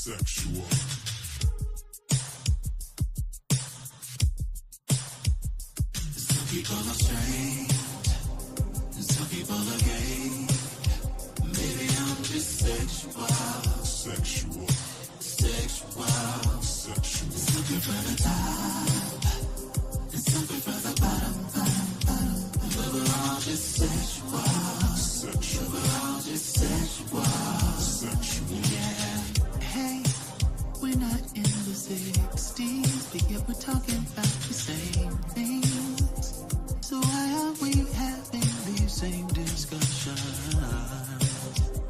Sexual. Some people are strange, and some people are gay. Maybe I'm just sexual. Sexual. Sexual. Sexual. Something for the top, and something for the bottom, bottom, bottom. But we're all just sexual. Sexual. We're all just sexual. Sexual. Yeah. Hey, we're not in the 60s, but yet we're talking about the same things. So why are we having these same discussions?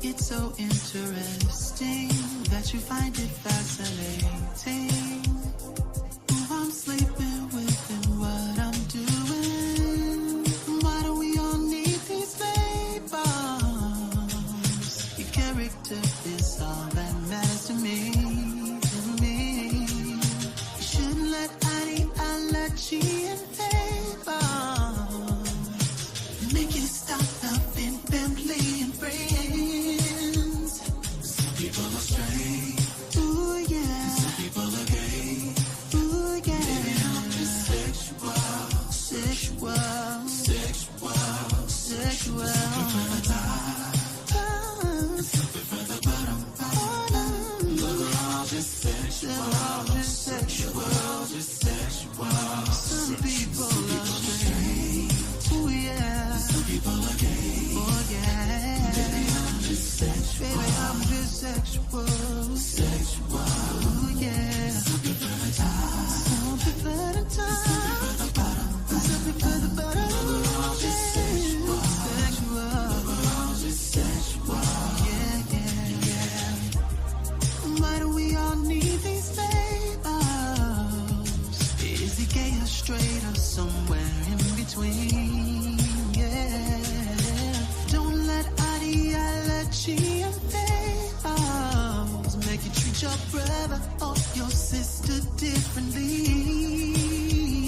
It's so interesting that you find it fascinating. Who I'm sleeping with and what I'm doing. Why do we all need these labels? Your character is all that matters to me. You shouldn't let ideology and labels make you stop loving family and friends. Some people are straight. Ooh, yeah. Some people are gay. Ooh, yeah. Maybe I'm just sexual. Sexual. Sexual. Sexual. Something for the top. Something for the bottom. But we're all just sexual. Just sexual. Just sexual. Some people are straight. Ooh, yeah. Some people are gay. Oh, yeah. Baby, I'm just sexual. Baby, I'm just sexual. Sexual. Ooh, yeah. Something for the top. Something for the top. Something for the bottom. Something for the bottom. But we're all just sexual. Sexual. But we're all just sexual. Yeah, yeah, yeah. Why do we all need these labels? Is he gay or straight or somewhere in between? Yeah. Don't let ideology and labels make you treat your brother or your sister differently.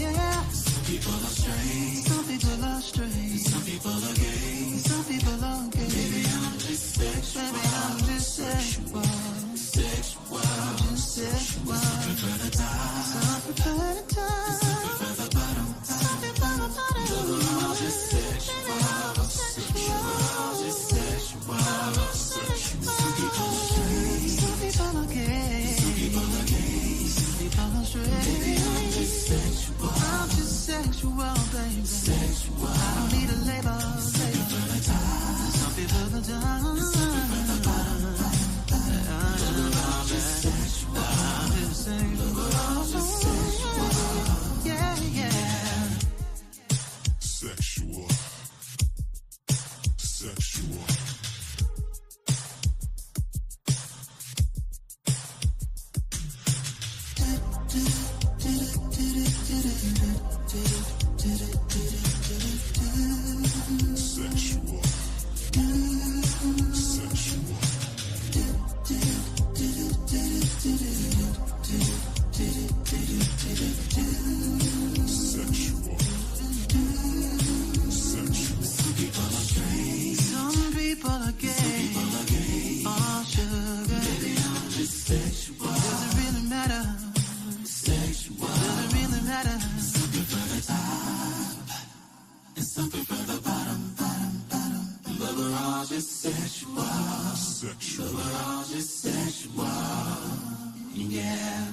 Yeah. Some people are straight. Some people are straight. Some people are gay. Some people are gay. Maybe I'm just sexual. Maybe I'm just sexual. Sexual. Just sexual. Something for the top. Something for the top. Something for the bottom. Something for the bottom. But we're all just sexual. Sexual. Just sexual. Sexual. Some people are straight. Some people are gay. Some people are gay. Some people are straight. Maybe I'm just sexual. I'm just sexual, baby. Sexual. I don't need a label. Something for the top. Something for the top. Something for the bottom. But we're all just sexual. I'm just sexual. But we're all just sexual. Yeah, yeah. Sexual. Sexual. Sexual. Sexual. Some people are straight. Some people are gay. Some people are gay. Oh, sugar. Maybe I'm just sexual. Does it really matter? Sexual. Does it really matter? Something for the top and something for the bottom, bottom, bottom. But we're all just sexual. Sexual. But we're all just sexual. Yeah.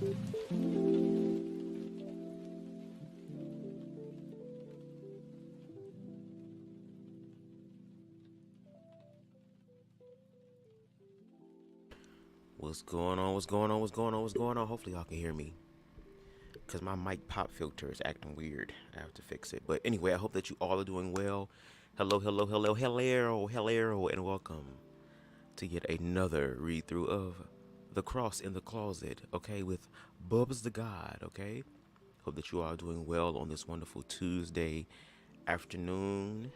What's going on? What's going on? What's going on? What's going on? Hopefully y'all can hear me. Because my mic pop filter is acting weird. I have to fix it. But anyway, I hope that you all are doing well. Hello, hello, hello, hello, hello, and welcome to yet another read through of The Cross in the Closet, okay, with BubzDaGawd, okay? Hope that you all are doing well on this wonderful Tuesday afternoon,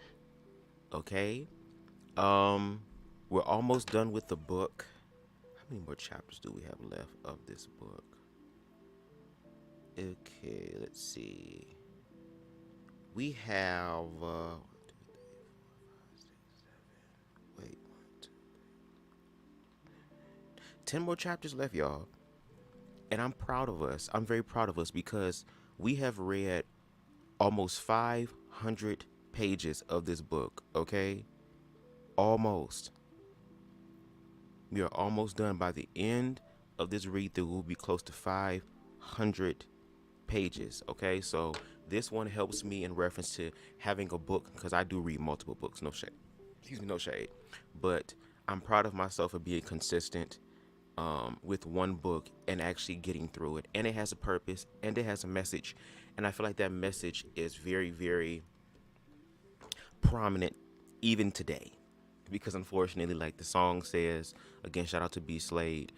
okay? Um, we're almost done with the book. How many more chapters do we have left of this book? Okay, let's see. We have wait, 10 more chapters left, y'all. And I'm proud of us. I'm very proud of us because we have read almost 500 pages of this book, okay? Almost. We are almost done. By the end of this read through, we'll be close to 500 pages, okay? So this one helps me in reference to having a book because I do read multiple books, no shade. Excuse me, no shade. But I'm proud of myself for being consistent with one book and actually getting through it. And it has a purpose and it has a message. And I feel like that message is very, very prominent even today. Because unfortunately, like the song says, again, shout out to B. Slade,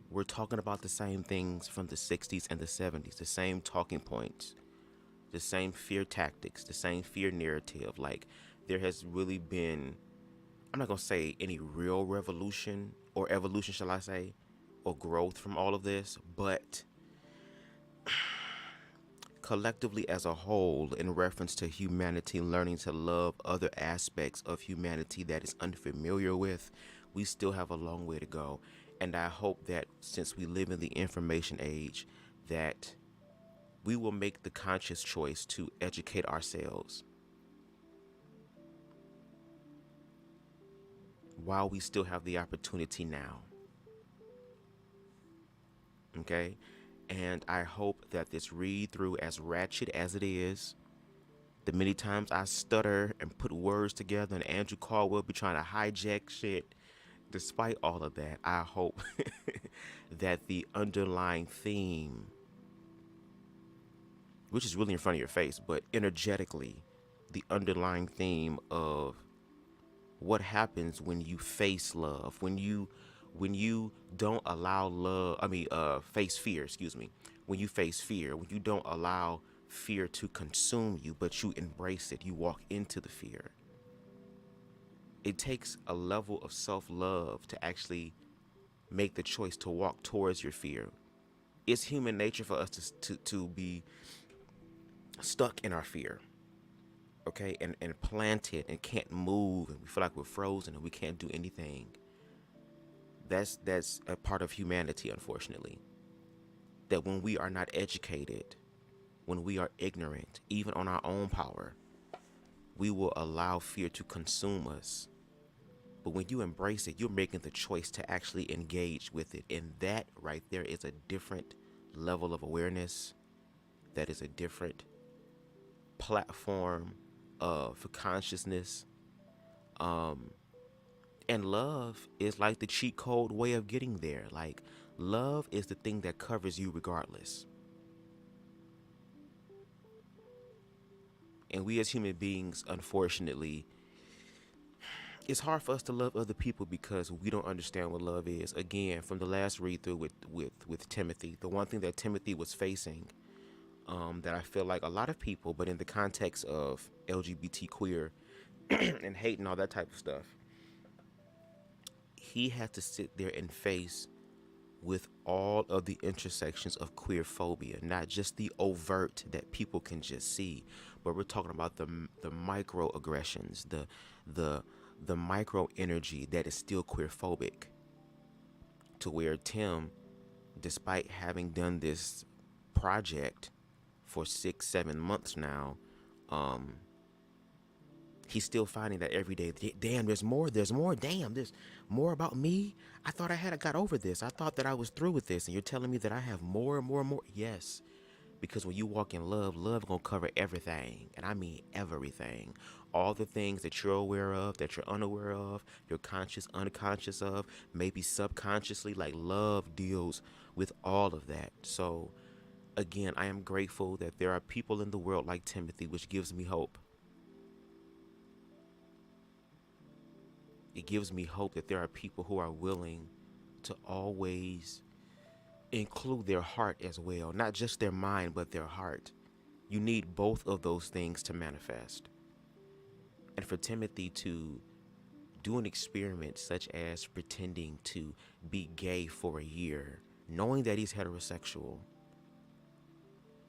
we're talking about the same things from the 60s and the 70s, the same talking points, the same fear tactics, the same fear narrative. Like, there has really been, I'm not going to say any real revolution or evolution, shall I say, or growth from all of this, but collectively as a whole, in reference to humanity learning to love other aspects of humanity that is unfamiliar with, we still have a long way to go. And I hope that since we live in the information age, that we will make the conscious choice to educate ourselves while we still have the opportunity now. Okay? And I hope that this read through, as ratchet as it is, the many times I stutter and put words together and Andrew Caldwell be trying to hijack shit, despite all of that, I hope that the underlying theme, which is really in front of your face, but energetically, the underlying theme of what happens when you face love, when you don't allow love, face fear, excuse me, when you face fear, when you don't allow fear to consume you, but you embrace it, you walk into the fear. It takes a level of self-love to actually make the choice to walk towards your fear. It's human nature for us to be stuck in our fear, okay, and planted and can't move, and we feel like we're frozen and we can't do anything. That's a part of humanity, unfortunately. That when we are not educated, when we are ignorant, even on our own power, we will allow fear to consume us. But when you embrace it, you're making the choice to actually engage with it. And that right there is a different level of awareness. That is a different platform for consciousness. And love is like the cheat code way of getting there. Like, love is the thing that covers you regardless. And we as human beings, unfortunately, it's hard for us to love other people because we don't understand what love is. Again, from the last read through with Timothy, the one thing that Timothy was facing, that I feel like a lot of people, but in the context of LGBT queer and hate and all that type of stuff, he had to sit there and face with all of the intersections of queer phobia, not just the overt that people can just see, but we're talking about the microaggressions, the micro energy that is still queer phobic. To where Tim, despite having done this project for 6-7 months now, He's still finding that every day. Damn, there's more. There's more. Damn, there's more about me. I thought I had got over this. I thought that I was through with this. And you're telling me that I have more and more and more. Yes. Because when you walk in love, love gonna cover everything. And I mean everything. All the things that you're aware of, that you're unaware of, you're conscious, unconscious of, maybe subconsciously, like love deals with all of that. So again, I am grateful that there are people in the world like Timothy, which gives me hope. It gives me hope that there are people who are willing to always include their heart as well, not just their mind, but their heart. You need both of those things to manifest. And for Timothy to do an experiment such as pretending to be gay for a year, knowing that he's heterosexual.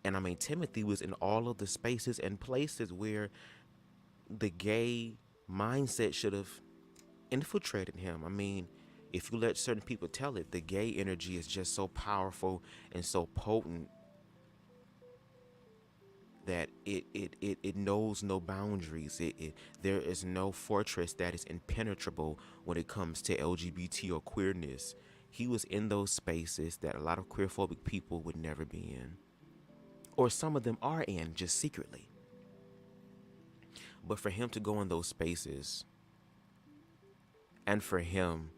And I mean, Timothy was in all of the spaces and places where the gay mindset should have infiltrated him. I mean, if you let certain people tell it, the gay energy is just so powerful and so potent that it knows no boundaries. There is no fortress that is impenetrable when it comes to LGBT or queerness. He was in those spaces that a lot of queerphobic people would never be in. Or some of them are in, just secretly. But for him to go in those spaces, and for him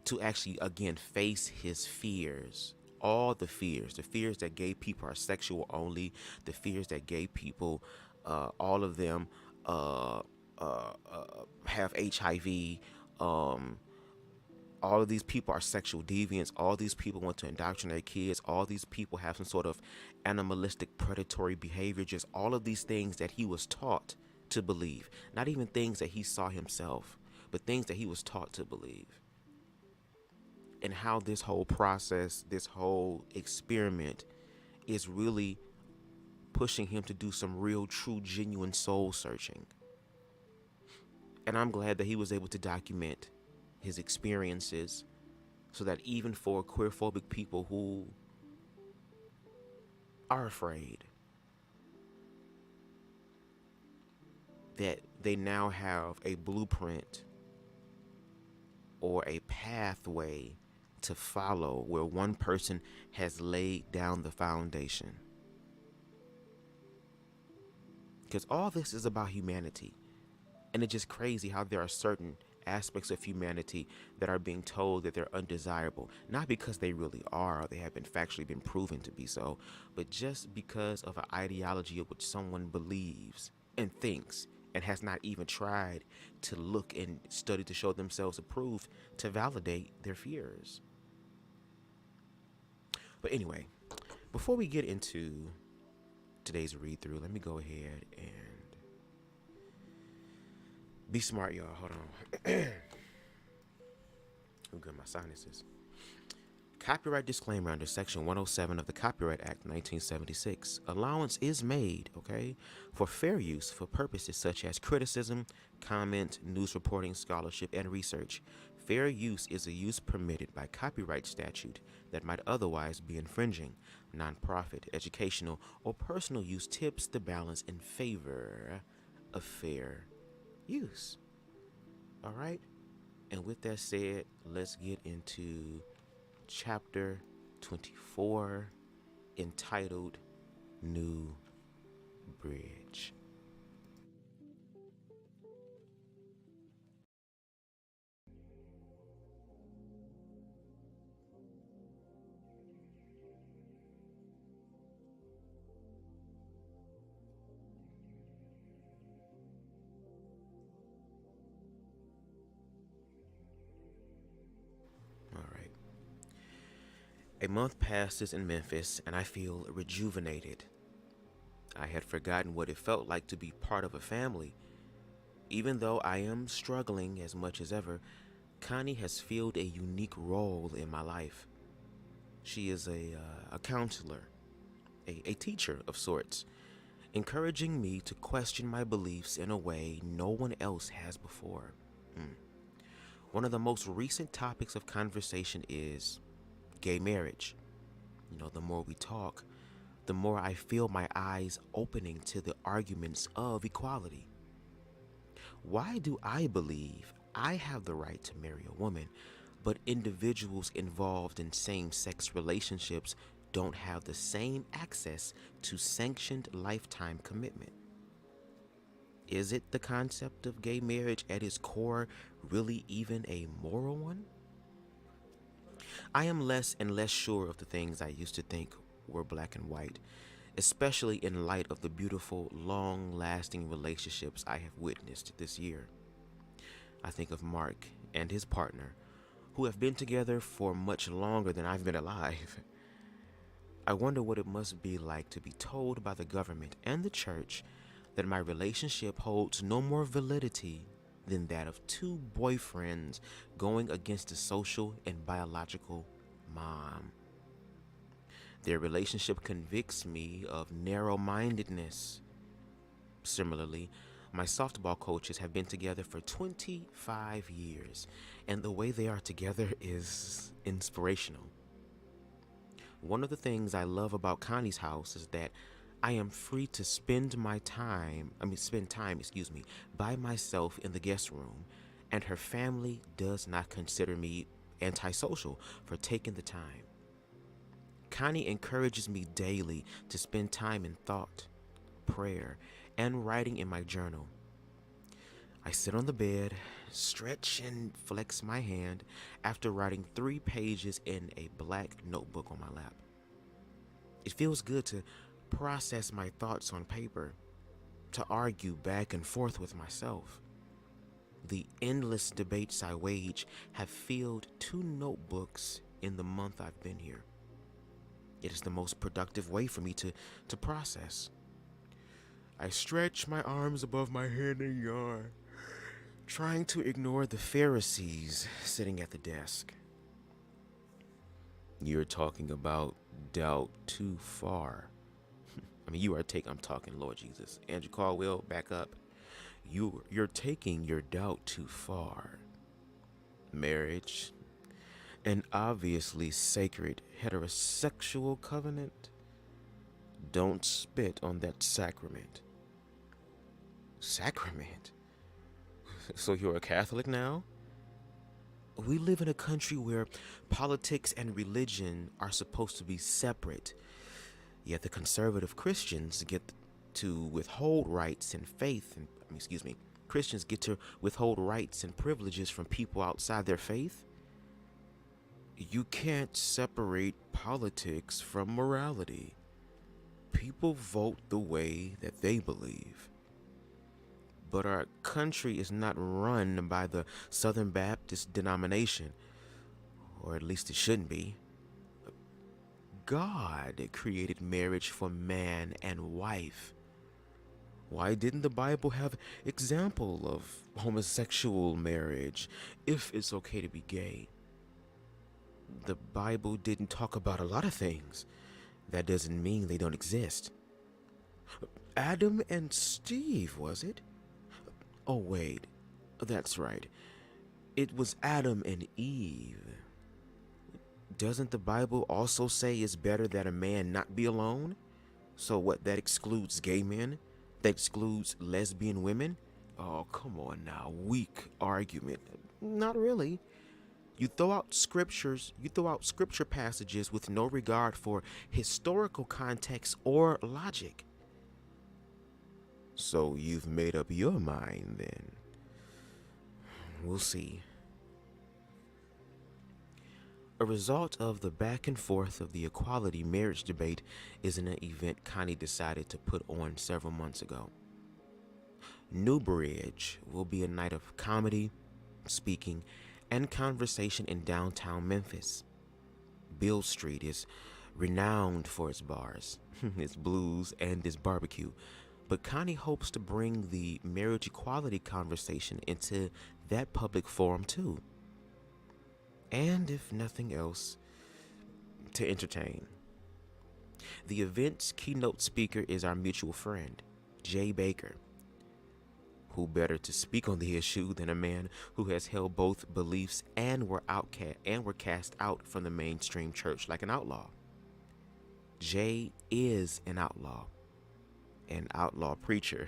to actually, again, face his fears, all the fears that gay people are sexual only, the fears that gay people, all of them have HIV, all of these people are sexual deviants, all these people want to indoctrinate kids, all these people have some sort of animalistic predatory behavior, just all of these things that he was taught to believe, not even things that he saw himself, but things that he was taught to believe. And how this whole process, this whole experiment is really pushing him to do some real, true, genuine soul searching. And I'm glad that he was able to document his experiences so that even for queerphobic people who are afraid, that they now have a blueprint or a pathway to follow where one person has laid down the foundation. Because all this is about humanity. And it's just crazy how there are certain aspects of humanity that are being told that they're undesirable. Not because they really are, or they have been factually been proven to be so, but just because of an ideology of which someone believes and thinks and has not even tried to look and study to show themselves approved to validate their fears. But anyway, before we get into today's read through, let me go ahead and be smart, y'all. Hold on. I'm good, my sinuses. Copyright disclaimer under Section 107 of the Copyright Act 1976. Allowance is made, okay, for fair use for purposes such as criticism, comment, news reporting, scholarship, and research. Fair use is a use permitted by copyright statute that might otherwise be infringing. Nonprofit, educational, or personal use tips the balance in favor of fair use. All right? And with that said, let's get into Chapter 24, entitled New Bridge. All right. A month passes in Memphis, and I feel rejuvenated. I had forgotten what it felt like to be part of a family. Even though I am struggling as much as ever, Connie has filled a unique role in my life. She is a counselor, a teacher of sorts, encouraging me to question my beliefs in a way no one else has before. One of the most recent topics of conversation is gay marriage. You know, the more we talk, the more I feel my eyes opening to the arguments of equality. Why do I believe I have the right to marry a woman, but individuals involved in same sex relationships don't have the same access to sanctioned lifetime commitment? Is it the concept of gay marriage at its core really even a moral one? I am less and less sure of the things I used to think were black and white, especially in light of the beautiful, long lasting relationships I have witnessed this year. I think of Mark and his partner, who have been together for much longer than I've been alive. I wonder what it must be like to be told by the government and the church that my relationship holds no more validity than that of two boyfriends going against a social and biological mom. Their relationship convicts me of narrow mindedness. Similarly, my softball coaches have been together for 25 years, and the way they are together is inspirational. One of the things I love about Connie's house is that I am free to spend time, by myself in the guest room, and her family does not consider me antisocial for taking the time. Connie encourages me daily to spend time in thought, prayer, and writing in my journal. I sit on the bed, stretch and flex my hand after writing 3 pages in a black notebook on my lap. It feels good to process my thoughts on paper, to argue back and forth with myself. The endless debates I wage have filled 2 notebooks in the month I've been here. It is the most productive way for me to process. I stretch my arms above my head and yawn, trying to ignore the Pharisees sitting at the desk. You're talking about doubt too far. I'm talking, Lord Jesus. Andrew Caldwell, back up. You're taking your doubt too far. Marriage, an obviously sacred heterosexual covenant. Don't spit on that sacrament. Sacrament? So you're a Catholic now? We live in a country where politics and religion are supposed to be separate, yet the conservative Christians get to withhold rights and Christians get to withhold rights and privileges from people outside their faith. You can't separate politics from morality. People vote the way that they believe. But our country is not run by the Southern Baptist denomination, or at least it shouldn't be. God created marriage for man and wife. Why didn't the Bible have example of homosexual marriage if it's okay to be gay? The Bible didn't talk about a lot of things. That doesn't mean they don't exist. Adam and Steve, was it? Oh, wait. That's right. It was Adam and Eve. Doesn't the Bible also say it's better that a man not be alone? So what, that excludes gay men? That excludes lesbian women? Oh, come on now. Weak argument. Not really. You throw out scripture passages with no regard for historical context or logic. So you've made up your mind then. We'll see. A result of the back and forth of the equality marriage debate is an event Connie decided to put on several months ago. New Bridge will be a night of comedy, speaking, and conversation in downtown Memphis. Beale Street is renowned for its bars, its blues, and its barbecue, but Connie hopes to bring the marriage equality conversation into that public forum too. And if nothing else, to entertain. The event's keynote speaker is our mutual friend, Jay Baker. Who better to speak on the issue than a man who has held both beliefs and were cast out from the mainstream church like an outlaw? Jay is an outlaw preacher,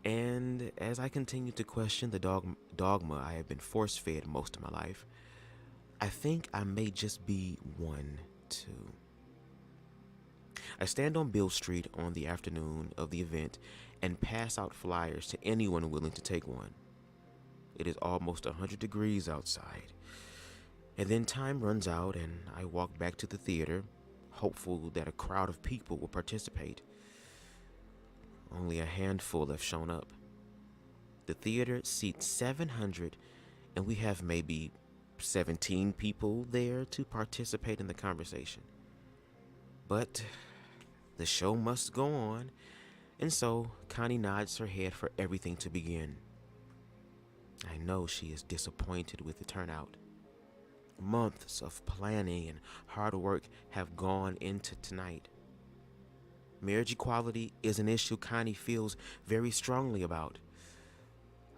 And as I continue to question the dogma I have been force fed most of my life, I think I may just be one too. I stand on Bill Street on the afternoon of the event and pass out flyers to anyone willing to take one. It is almost 100 degrees outside. And then time runs out and I walk back to the theater, hopeful that a crowd of people will participate. Only a handful have shown up. The theater seats 700 and we have maybe 17 people there to participate in the conversation. But the show must go on, and so Connie nods her head for everything to begin. I know she is disappointed with the turnout. Months of planning and hard work have gone into tonight. Marriage equality is an issue Connie feels very strongly about.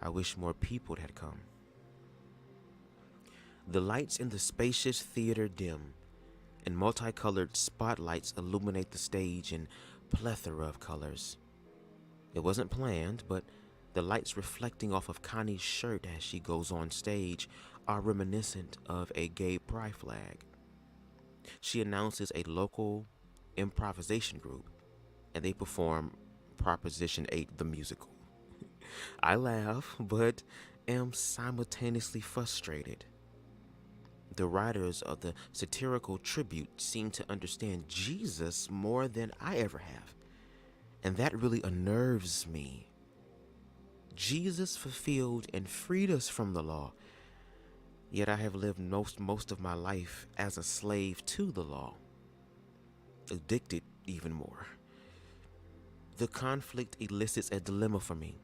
I wish more people had come. The lights in the spacious theater dim, and multicolored spotlights illuminate the stage in plethora of colors. It wasn't planned, but the lights reflecting off of Connie's shirt as she goes on stage are reminiscent of a gay pride flag. She announces a local improvisation group, and they perform Proposition 8, the musical. I laugh, but am simultaneously frustrated. The writers of the satirical tribute seem to understand Jesus more than I ever have, and that really unnerves me. Jesus fulfilled and freed us from the law, yet I have lived most of my life as a slave to the law, addicted even more. The conflict elicits a dilemma for me.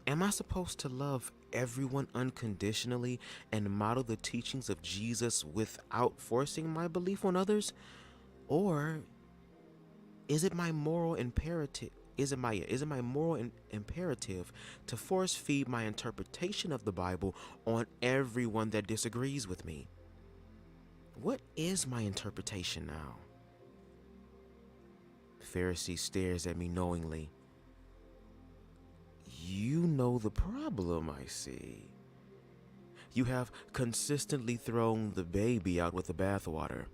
Am I supposed to love everyone unconditionally and model the teachings of Jesus without forcing my belief on others? Or is it my moral imperative? Imperative to force feed my interpretation of the Bible on everyone that disagrees with me? What is my interpretation now? The Pharisee stares at me knowingly. You know the problem, I see. You have consistently thrown the baby out with the bathwater,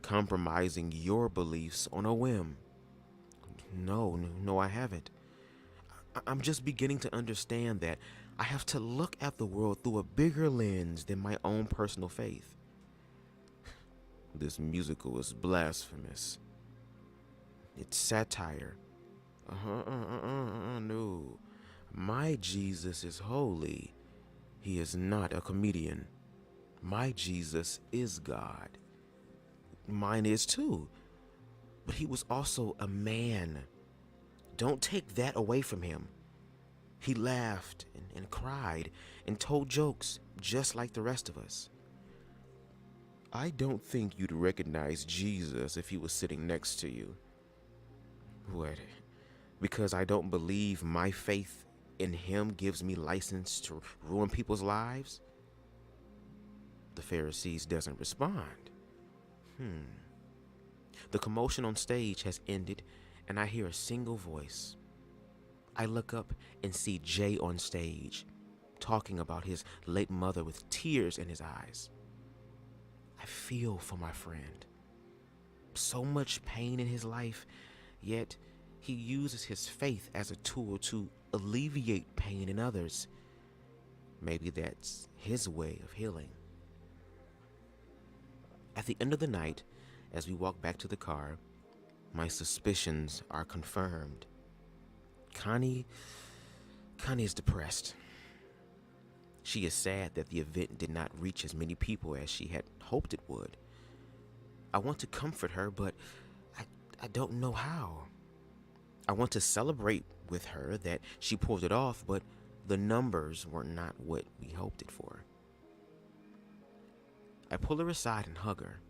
compromising your beliefs on a whim. No, I haven't. I'm just beginning to understand that I have to look at the world through a bigger lens than my own personal faith. This musical is blasphemous. It's satire. No. My Jesus is holy. He is not a comedian. My Jesus is God. Mine is too. But he was also a man. Don't take that away from him. He laughed and cried and told jokes just like the rest of us. I don't think you'd recognize Jesus if he was sitting next to you. What? Because I don't believe my faith in him gives me license to ruin people's lives? The Pharisees doesn't respond. The commotion on stage has ended, and I hear a single voice. I look up and see Jay on stage, talking about his late mother with tears in his eyes. I feel for my friend. So much pain in his life, yet he uses his faith as a tool to alleviate pain in others. Maybe that's his way of healing. At the end of the night, as we walk back to the car, my suspicions are confirmed. Connie is depressed. She is sad that the event did not reach as many people as she had hoped it would. I want to comfort her, but I don't know how. I want to celebrate with her that she pulled it off, but the numbers were not what we hoped it for. I pull her aside and hug her.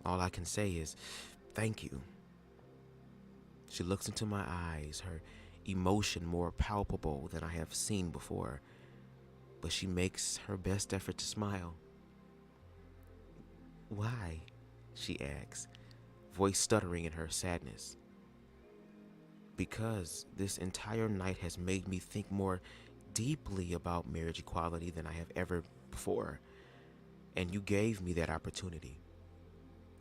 All I can say is, thank you. She looks into my eyes, her emotion more palpable than I have seen before, but she makes her best effort to smile. Why? She asks, voice stuttering in her sadness. because this entire night has made me think more deeply about marriage equality than I have ever before. And you gave me that opportunity.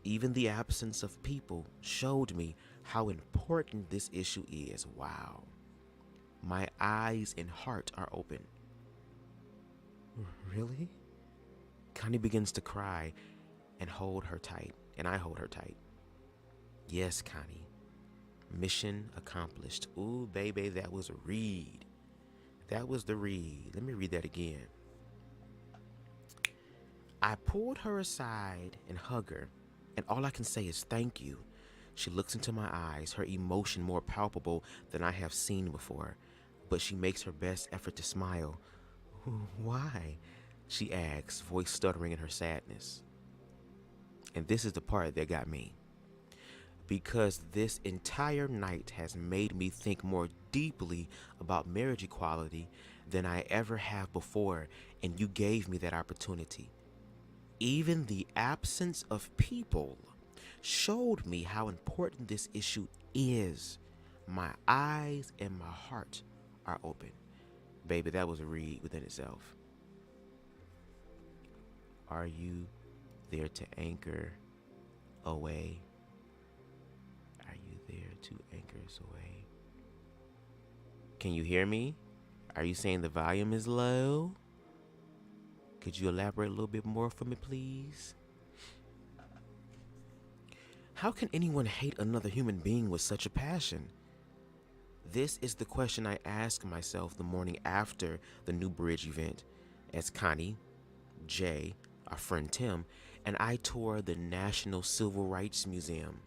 Even the absence of people showed me how important this issue is. Wow. My eyes and heart are open. Really? Connie begins to cry and hold her tight, and I hold her tight. Yes, Connie. Mission accomplished. Ooh, baby, that was a read. That was the read. Let me read that again. I pulled her aside and hug her, and all I can say is thank you. She looks into my eyes, her emotion more palpable than I have seen before, but she makes her best effort to smile. Why? She asks, voice stuttering in her sadness. And this is the part that got me. Because this entire night has made me think more deeply about marriage equality than I ever have before, and you gave me that opportunity. Even the absence of people showed me how important this issue is. My eyes and my heart are open. Baby, that was a read within itself. Are you there to anchor away? Are you there to anchor us away? Can you hear me? Are you saying the volume is low? Could you elaborate a little bit more for me, please? How can anyone hate another human being with such a passion? This is the question I asked myself the morning after the New Bridge event, as Connie, Jay, our friend Tim, and I toured the National Civil Rights Museum.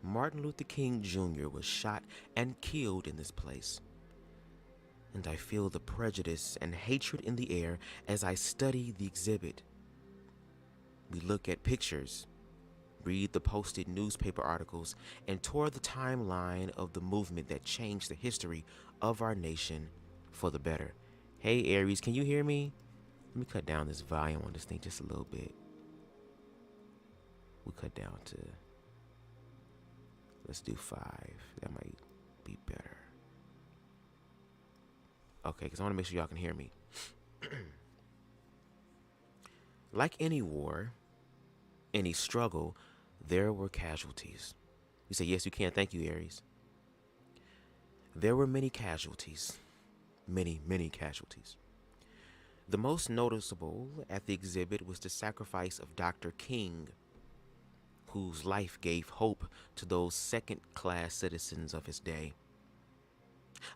Martin Luther King Jr. was shot and killed in this place. And I feel the prejudice and hatred in the air as I study the exhibit. We look at pictures, read the posted newspaper articles, and tour the timeline of the movement that changed the history of our nation for the better. Hey Aries, can you hear me? Let me cut down this volume on this thing just a little bit. We'll cut down to, let's do 5. That might be better. Okay, because I want to make sure y'all can hear me. Like any war, any struggle, there were casualties. You say, yes, you can. Thank you, Aries. There were many casualties. Many, many casualties. The most noticeable at the exhibit was the sacrifice of Dr. King, whose life gave hope to those second-class citizens of his day.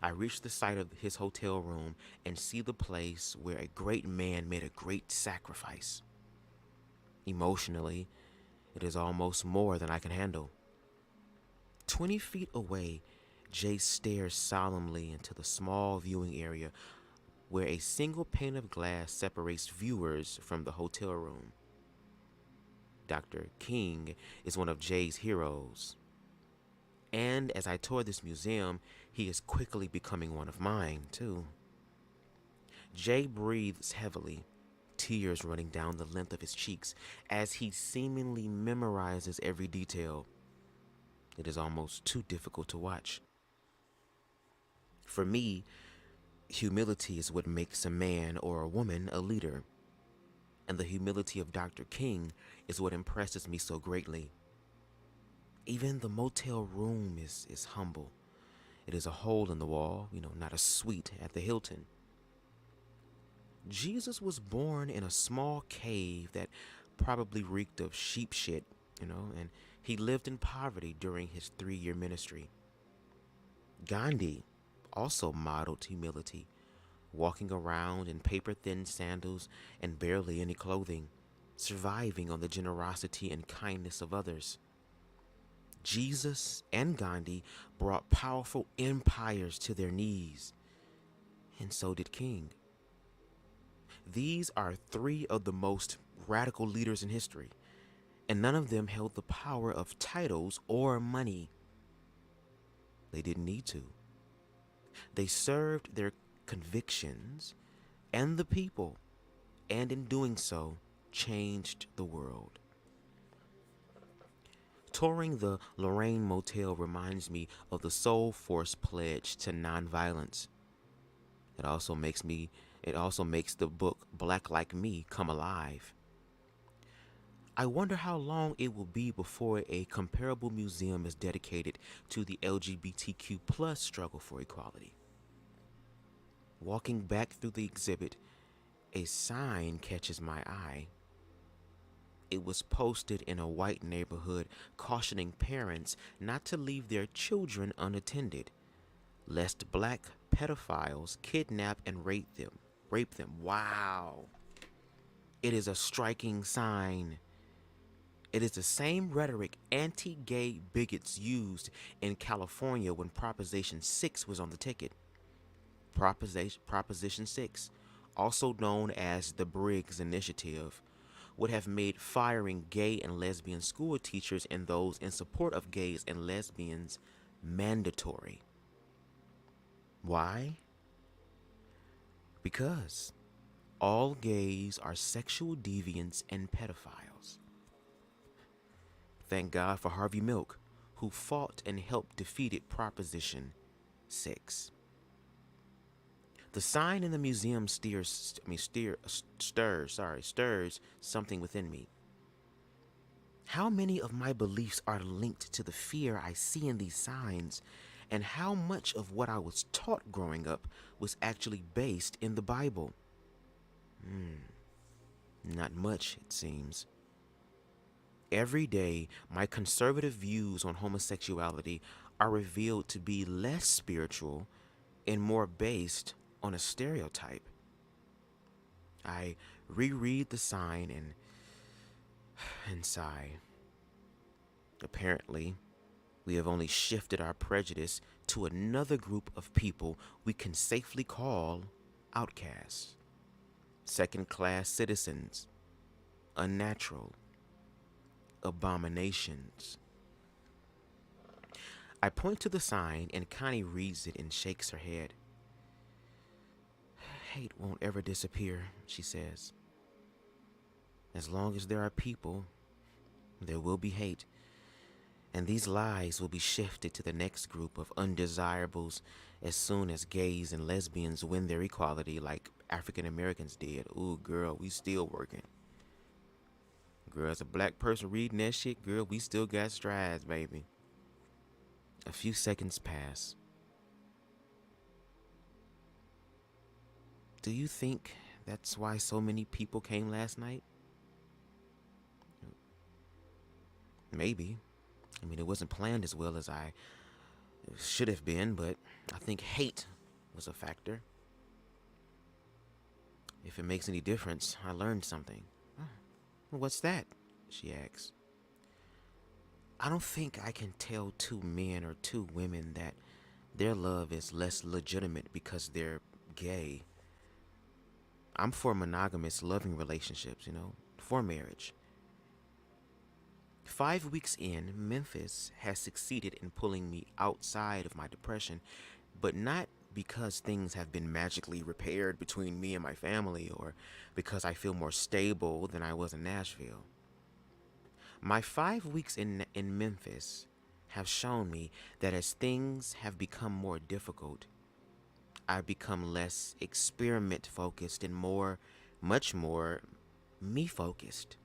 I reached the site of his hotel room and see the place where a great man made a great sacrifice. Emotionally, it is almost more than I can handle. 20 feet away, Jay stares solemnly into the small viewing area where a single pane of glass separates viewers from the hotel room. Dr. King is one of Jay's heroes. And as I tour this museum, he is quickly becoming one of mine, too. Jay breathes heavily, tears running down the length of his cheeks as he seemingly memorizes every detail. It is almost too difficult to watch. For me, humility is what makes a man or a woman a leader. And the humility of Dr. King is what impresses me so greatly. Even the motel room is humble. It is a hole in the wall, not a suite at the Hilton. Jesus was born in a small cave that probably reeked of sheep shit, and he lived in poverty during his 3-year ministry. Gandhi also modeled humility, walking around in paper-thin sandals and barely any clothing, surviving on the generosity and kindness of others. Jesus and Gandhi brought powerful empires to their knees, and so did King. These are 3 of the most radical leaders in history, and none of them held the power of titles or money. They didn't need to. They served their convictions and the people, and in doing so, changed the world. Touring the Lorraine Motel reminds me of the Soul Force pledge to nonviolence. It also makes me it also makes the book Black Like Me come alive. I wonder how long it will be before a comparable museum is dedicated to the LGBTQ plus struggle for equality. Walking back through the exhibit, a sign catches my eye. It was posted in a white neighborhood cautioning parents not to leave their children unattended, lest black pedophiles kidnap and rape them. Wow. It is a striking sign. It is the same rhetoric anti-gay bigots used in California when Proposition 6 was on the ticket. Proposition 6, also known as the Briggs Initiative, would have made firing gay and lesbian school teachers and those in support of gays and lesbians mandatory. Why? Because all gays are sexual deviants and pedophiles. Thank God for Harvey Milk, who fought and helped defeat Proposition 6. The sign in the museum stirs something within me. How many of my beliefs are linked to the fear I see in these signs, and how much of what I was taught growing up was actually based in the Bible? Not much, it seems. Every day, my conservative views on homosexuality are revealed to be less spiritual and more based on a stereotype. I reread the sign and sigh. Apparently, we have only shifted our prejudice to another group of people we can safely call outcasts, second-class citizens, unnatural, abominations. I point to the sign and Connie reads it and shakes her head. Hate won't ever disappear, she says. As long as there are people, there will be hate. And these lies will be shifted to the next group of undesirables as soon as gays and lesbians win their equality like African Americans did. Ooh, girl, we still working. Girl, as a black person reading that shit, girl, we still got strides, baby. A few seconds pass. Do you think that's why so many people came last night? Maybe. I mean, it wasn't planned as well as I should have been, but I think hate was a factor. If it makes any difference, I learned something. What's that? She asks. I don't think I can tell two men or two women that their love is less legitimate because they're gay. I'm for monogamous, loving relationships, for marriage. 5 weeks in, Memphis has succeeded in pulling me outside of my depression, but not because things have been magically repaired between me and my family or because I feel more stable than I was in Nashville. My 5 weeks in Memphis have shown me that as things have become more difficult, I've become less experiment-focused and much more me-focused.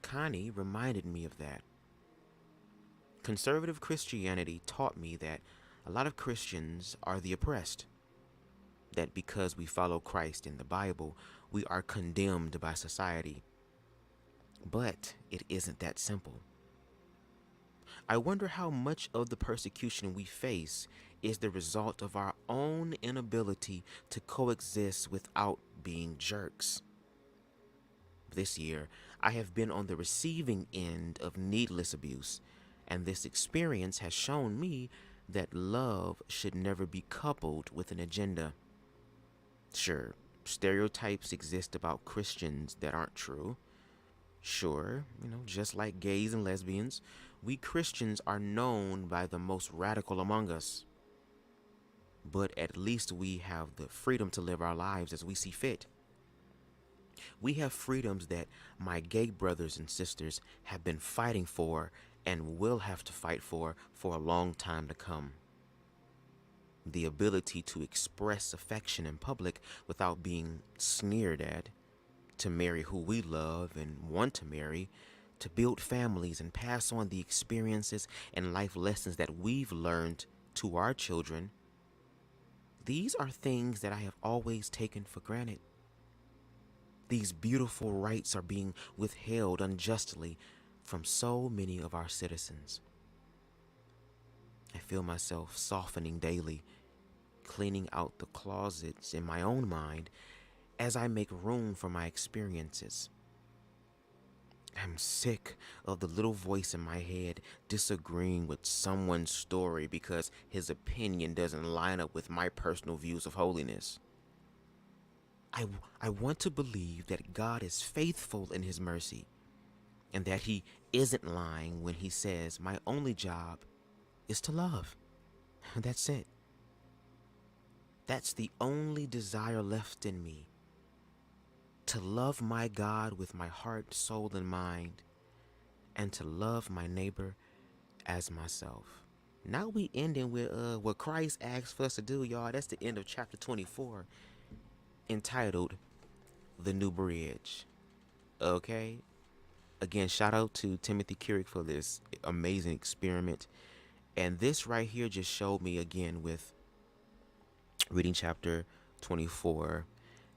Connie reminded me of that. Conservative Christianity taught me that a lot of Christians are the oppressed. That because we follow Christ in the Bible, we are condemned by society. But it isn't that simple. I wonder how much of the persecution we face is the result of our own inability to coexist without being jerks. This year, I have been on the receiving end of needless abuse, and this experience has shown me that love should never be coupled with an agenda. Sure, stereotypes exist about Christians that aren't true. Sure, just like gays and lesbians, we Christians are known by the most radical among us. But at least we have the freedom to live our lives as we see fit. We have freedoms that my gay brothers and sisters have been fighting for and will have to fight for a long time to come. The ability to express affection in public without being sneered at, to marry who we love and want to marry, to build families and pass on the experiences and life lessons that we've learned to our children. These are things that I have always taken for granted. These beautiful rights are being withheld unjustly from so many of our citizens. I feel myself softening daily, cleaning out the closets in my own mind as I make room for my experiences. I'm sick of the little voice in my head disagreeing with someone's story because his opinion doesn't line up with my personal views of holiness. I want to believe that God is faithful in his mercy and that he isn't lying when he says my only job is to love. That's it. That's the only desire left in me. To love my God with my heart, soul, and mind, and to love my neighbor as myself. Now we ending with what Christ asked for us to do, y'all. That's the end of chapter 24, entitled The New Bridge. Okay? Again, shout out to Timothy Kurek for this amazing experiment. And this right here just showed me again with reading chapter 24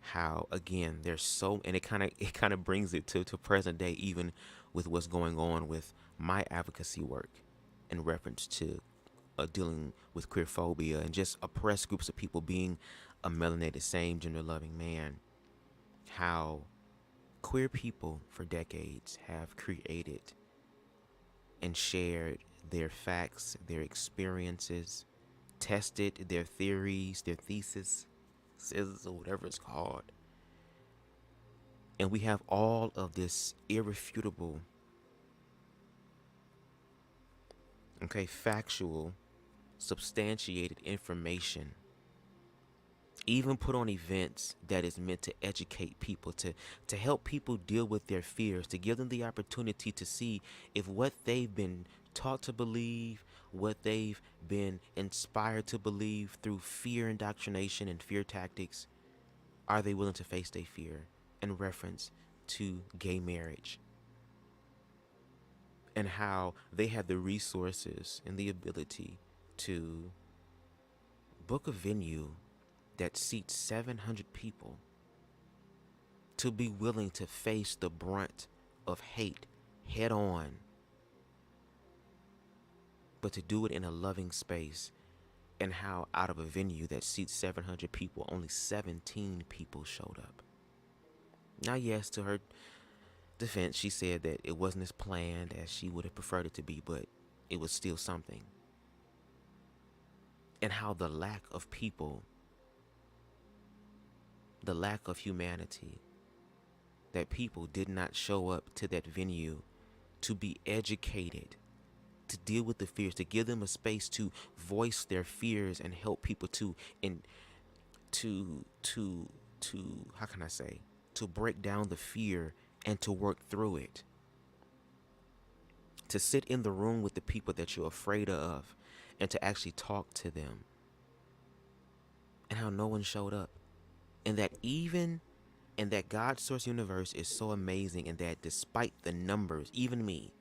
how again there's so, and it kind of brings it to present day, even with what's going on with my advocacy work in reference to dealing with queerphobia and just oppressed groups of people, being a melanated same gender loving man. How queer people for decades have created and shared their facts, their experiences, tested their theories, their thesis, or whatever it's called. And we have all of this irrefutable, factual, substantiated information, even put on events that is meant to educate people, to help people deal with their fears, to give them the opportunity to see if what they've been taught to believe, what they've been inspired to believe through fear indoctrination and fear tactics, are they willing to face their fear in reference to gay marriage? And how they have the resources and the ability to book a venue that seats 700 people, to be willing to face the brunt of hate head on, but to do it in a loving space. And how out of a venue that seats 700 people, only 17 people showed up. Now, yes, to her defense, she said that it wasn't as planned as she would have preferred it to be, but it was still something. And how the lack of people, the lack of humanity, that people did not show up to that venue to be educated, to deal with the fears, to give them a space to voice their fears and help people to how can I say, to break down the fear and to work through it. To sit in the room with the people that you're afraid of and to actually talk to them. And how no one showed up. And that even in that God source universe is so amazing, and that despite the numbers, even me,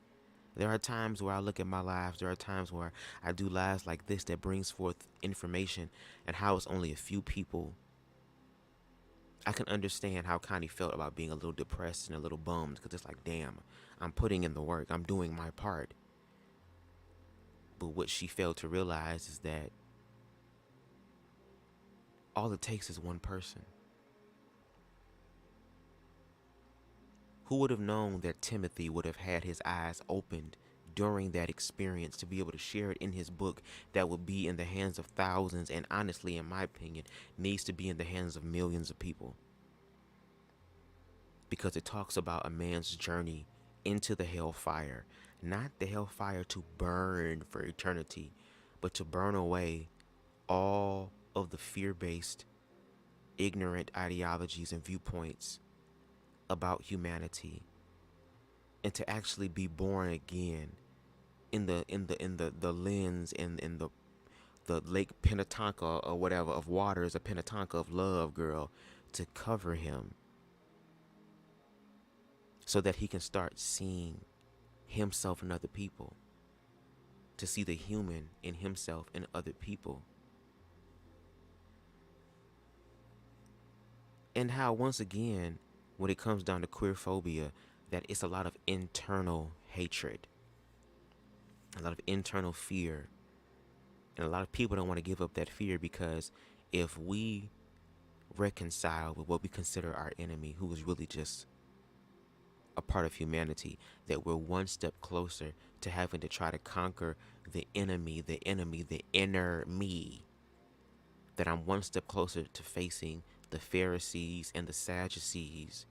there are times where I look at my lives, there are times where I do lives like this that brings forth information, and how it's only a few people. I can understand how Connie felt about being a little depressed and a little bummed, because it's like, damn, I'm putting in the work, I'm doing my part. But what she failed to realize is that all it takes is one person. Who would have known that Timothy would have had his eyes opened during that experience to be able to share it in his book that would be in the hands of thousands, and honestly, in my opinion, needs to be in the hands of millions of people? Because it talks about a man's journey into the hellfire, not the hellfire to burn for eternity, but to burn away all of the fear-based, ignorant ideologies and viewpoints about humanity, and to actually be born again in the lens in the Lake Pentatonka or whatever of waters, a Pentatonka of love, girl, to cover him so that he can start seeing himself in other people, to see the human in himself and other people. And how, once again, when it comes down to queer phobia, that it's a lot of internal hatred, a lot of internal fear. And a lot of people don't want to give up that fear, because if we reconcile with what we consider our enemy, who is really just a part of humanity, that we're one step closer to having to try to conquer the enemy, the inner me. That I'm one step closer to facing the Pharisees and the Sadducees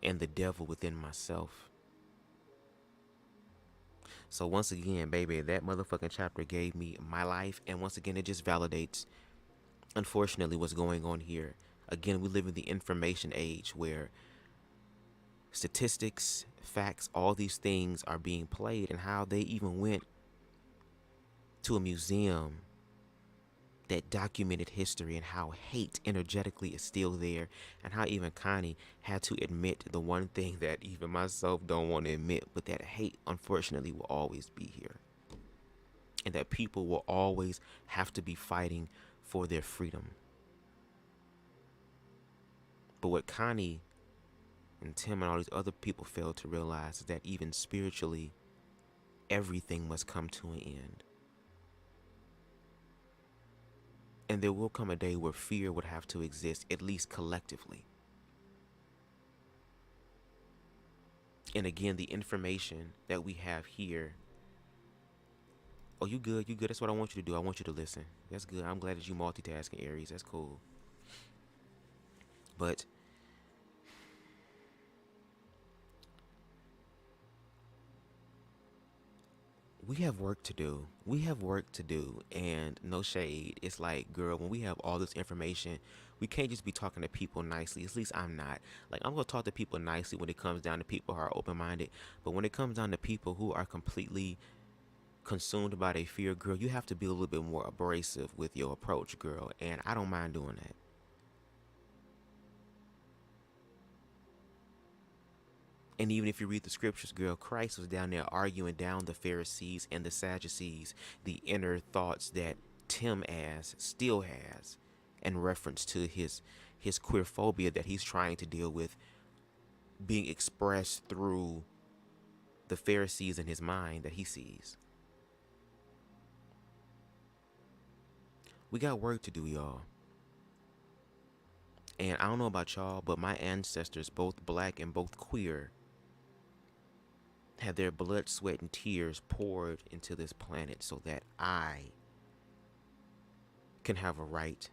and the devil within myself. So once again, baby, that motherfucking chapter gave me my life. And once again, it just validates, unfortunately, what's going on here. Again, we live in the information age where statistics, facts, all these things are being played, and how they even went to a museum that documented history and how hate energetically is still there, and how even Connie had to admit the one thing that even myself don't want to admit, but that hate unfortunately will always be here, and that people will always have to be fighting for their freedom. But what Connie and Tim and all these other people fail to realize is that even spiritually, everything must come to an end. And there will come a day where fear would have to exist, at least collectively. And again, the information that we have here. Oh, you good? You good? That's what I want you to do. I want you to listen. That's good. I'm glad that you multitasking, Aries. That's cool. But we have work to do. We have work to do, and no shade. It's like, girl, when we have all this information, we can't just be talking to people nicely. At least I'm not. Like, I'm going to talk to people nicely when it comes down to people who are open-minded. But when it comes down to people who are completely consumed by their fear, girl, you have to be a little bit more abrasive with your approach, girl. And I don't mind doing that. And even if you read the scriptures, girl, Christ was down there arguing down the Pharisees and the Sadducees, the inner thoughts that Tim still has in reference to his queer phobia that he's trying to deal with, being expressed through the Pharisees in his mind that he sees. We got work to do, y'all. And I don't know about y'all, but my ancestors, both black and both queer, had their blood, sweat, and tears poured into this planet so that I can have a right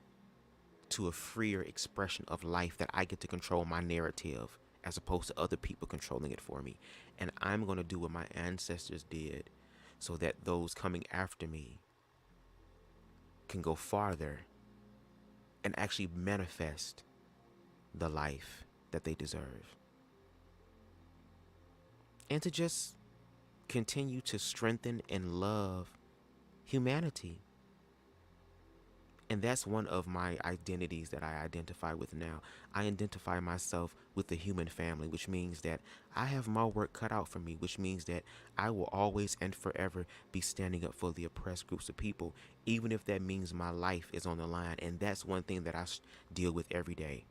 to a freer expression of life, that I get to control my narrative as opposed to other people controlling it for me. And I'm going to do what my ancestors did so that those coming after me can go farther and actually manifest the life that they deserve. And to just continue to strengthen and love humanity. And that's one of my identities that I identify with now. I identify myself with the human family, which means that I have my work cut out for me, which means that I will always and forever be standing up for the oppressed groups of people, even if that means my life is on the line. And that's one thing that I deal with every day.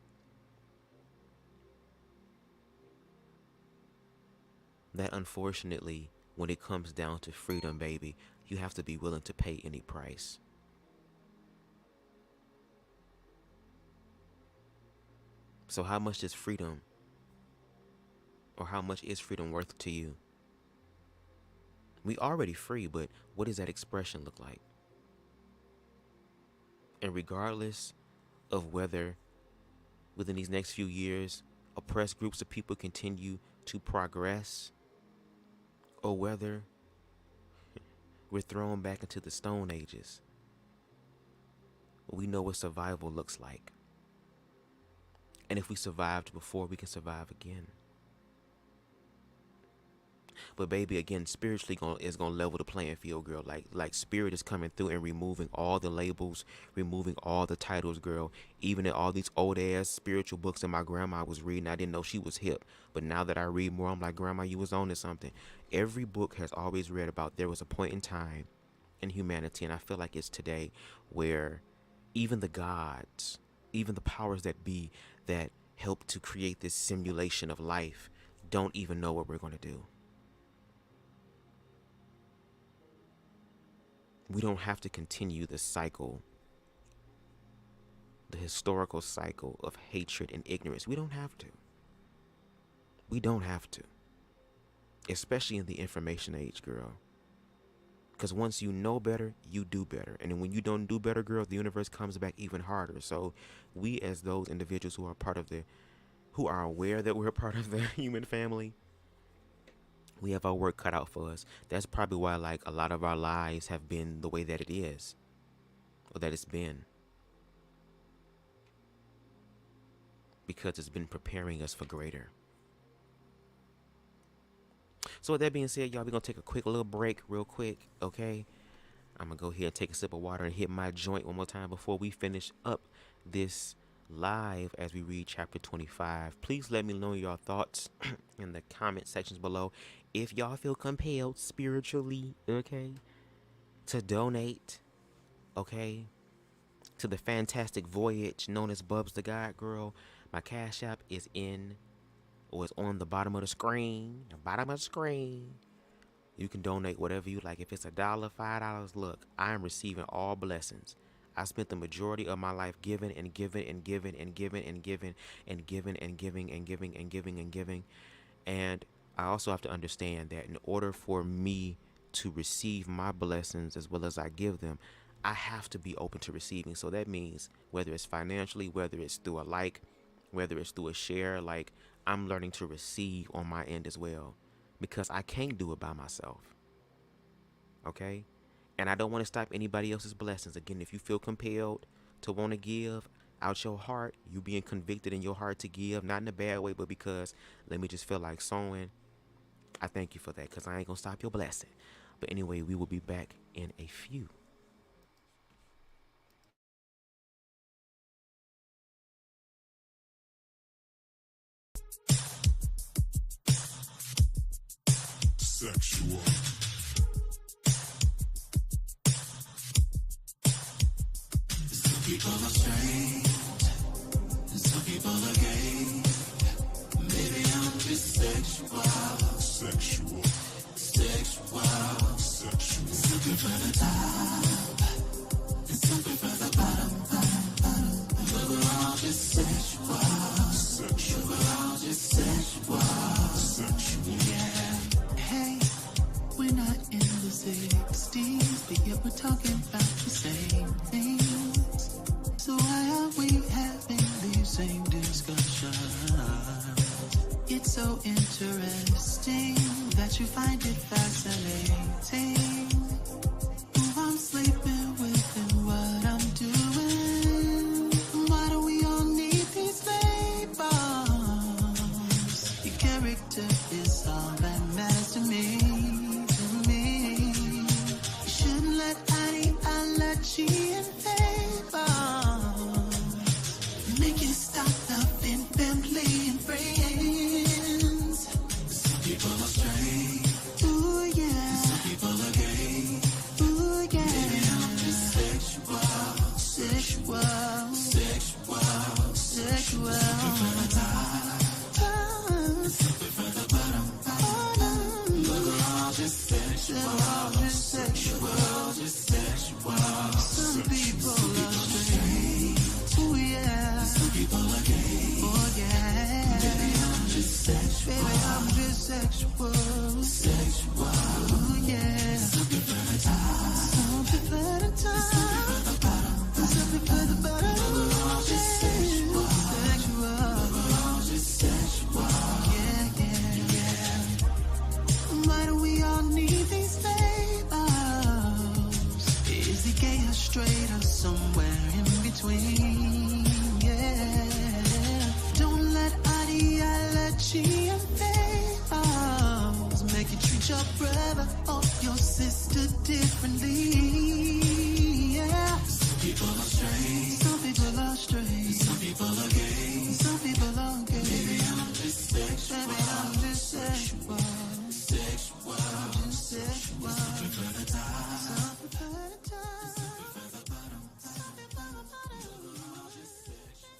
That unfortunately, when it comes down to freedom, baby, you have to be willing to pay any price. So how much is freedom, or how much is freedom worth to you? We already free, but what does that expression look like? And regardless of whether within these next few years oppressed groups of people continue to progress, or whether we're thrown back into the Stone Ages, we know what survival looks like. And if we survived before, we can survive again. But baby, again, spiritually is gonna level the playing field, girl. Like spirit is coming through and removing all the labels, removing all the titles, girl. Even in all these old ass spiritual books that my grandma was reading, I didn't know she was hip. But now that I read more, I'm like, Grandma, you was on to something. Every book has always read about there was a point in time in humanity, and I feel like it's today, where even the gods, even the powers that be that help to create this simulation of life don't even know what we're going to do. We don't have to continue the cycle, the historical cycle of hatred and ignorance. We don't have to. We don't have to. Especially in the information age, girl. Because once you know better, you do better. And then when you don't do better, girl, the universe comes back even harder. So we, as those individuals who are aware that we're part of the human family, we have our work cut out for us. That's probably why, like, a lot of our lives have been the way that it is, or that it's been. Because it's been preparing us for greater. So with that being said, y'all, we're going to take a quick little break real quick, okay? I'm going to go ahead and take a sip of water and hit my joint one more time before we finish up this live as we read chapter 25. Please let me know your thoughts in the comment sections below. If y'all feel compelled spiritually, okay, to donate, okay, to the fantastic voyage known as BubzDaGawd, girl, my Cash App is on the bottom of the screen. You can donate whatever you like. If it's $1, $5, look, I am receiving all blessings. I spent the majority of my life giving and giving and giving and giving and giving and giving and giving and giving and giving and giving. And I also have to understand that in order for me to receive my blessings as well as I give them, I have to be open to receiving. So that means whether it's financially, whether it's through a like, whether it's through a share, like, I'm learning to receive on my end as well, because I can't do it by myself. Okay? And I don't want to stop anybody else's blessings. Again, if you feel compelled to want to give out your heart, you being convicted in your heart to give, not in a bad way, but because let me just feel like sowing, I thank you for that, because I ain't going to stop your blessing. But anyway, we will be back in a few. Sexual. Some people are strange, and some people are gay. Maybe I'm just sexual. Sexual. Something for the top, and something for the bottom. But we're all just sexual. We're all just sexual. Yeah. Hey, we're not in the 60s, but yet we're talking about the same things. So why are we having these same discussions? It's so interesting that you find it fascinating who I'm sleeping with and what I'm doing. Why do we all need these labels? Your character is all that matters to me. You shouldn't let ideology and favors make you stop loving family and friends. Some people are strange. Ooh, yeah. Some people are gay. your brother or your sister differently. Yeah. Some people are straight. Some people are straight. Some people are gay. Some people are gay. Maybe I'm just sexual. Maybe I'm just sexual. Sexual. I'm just sexual. Some prefer the top. Some prefer the top. Some prefer the bottom. Some prefer the bottom. I'm just sexual.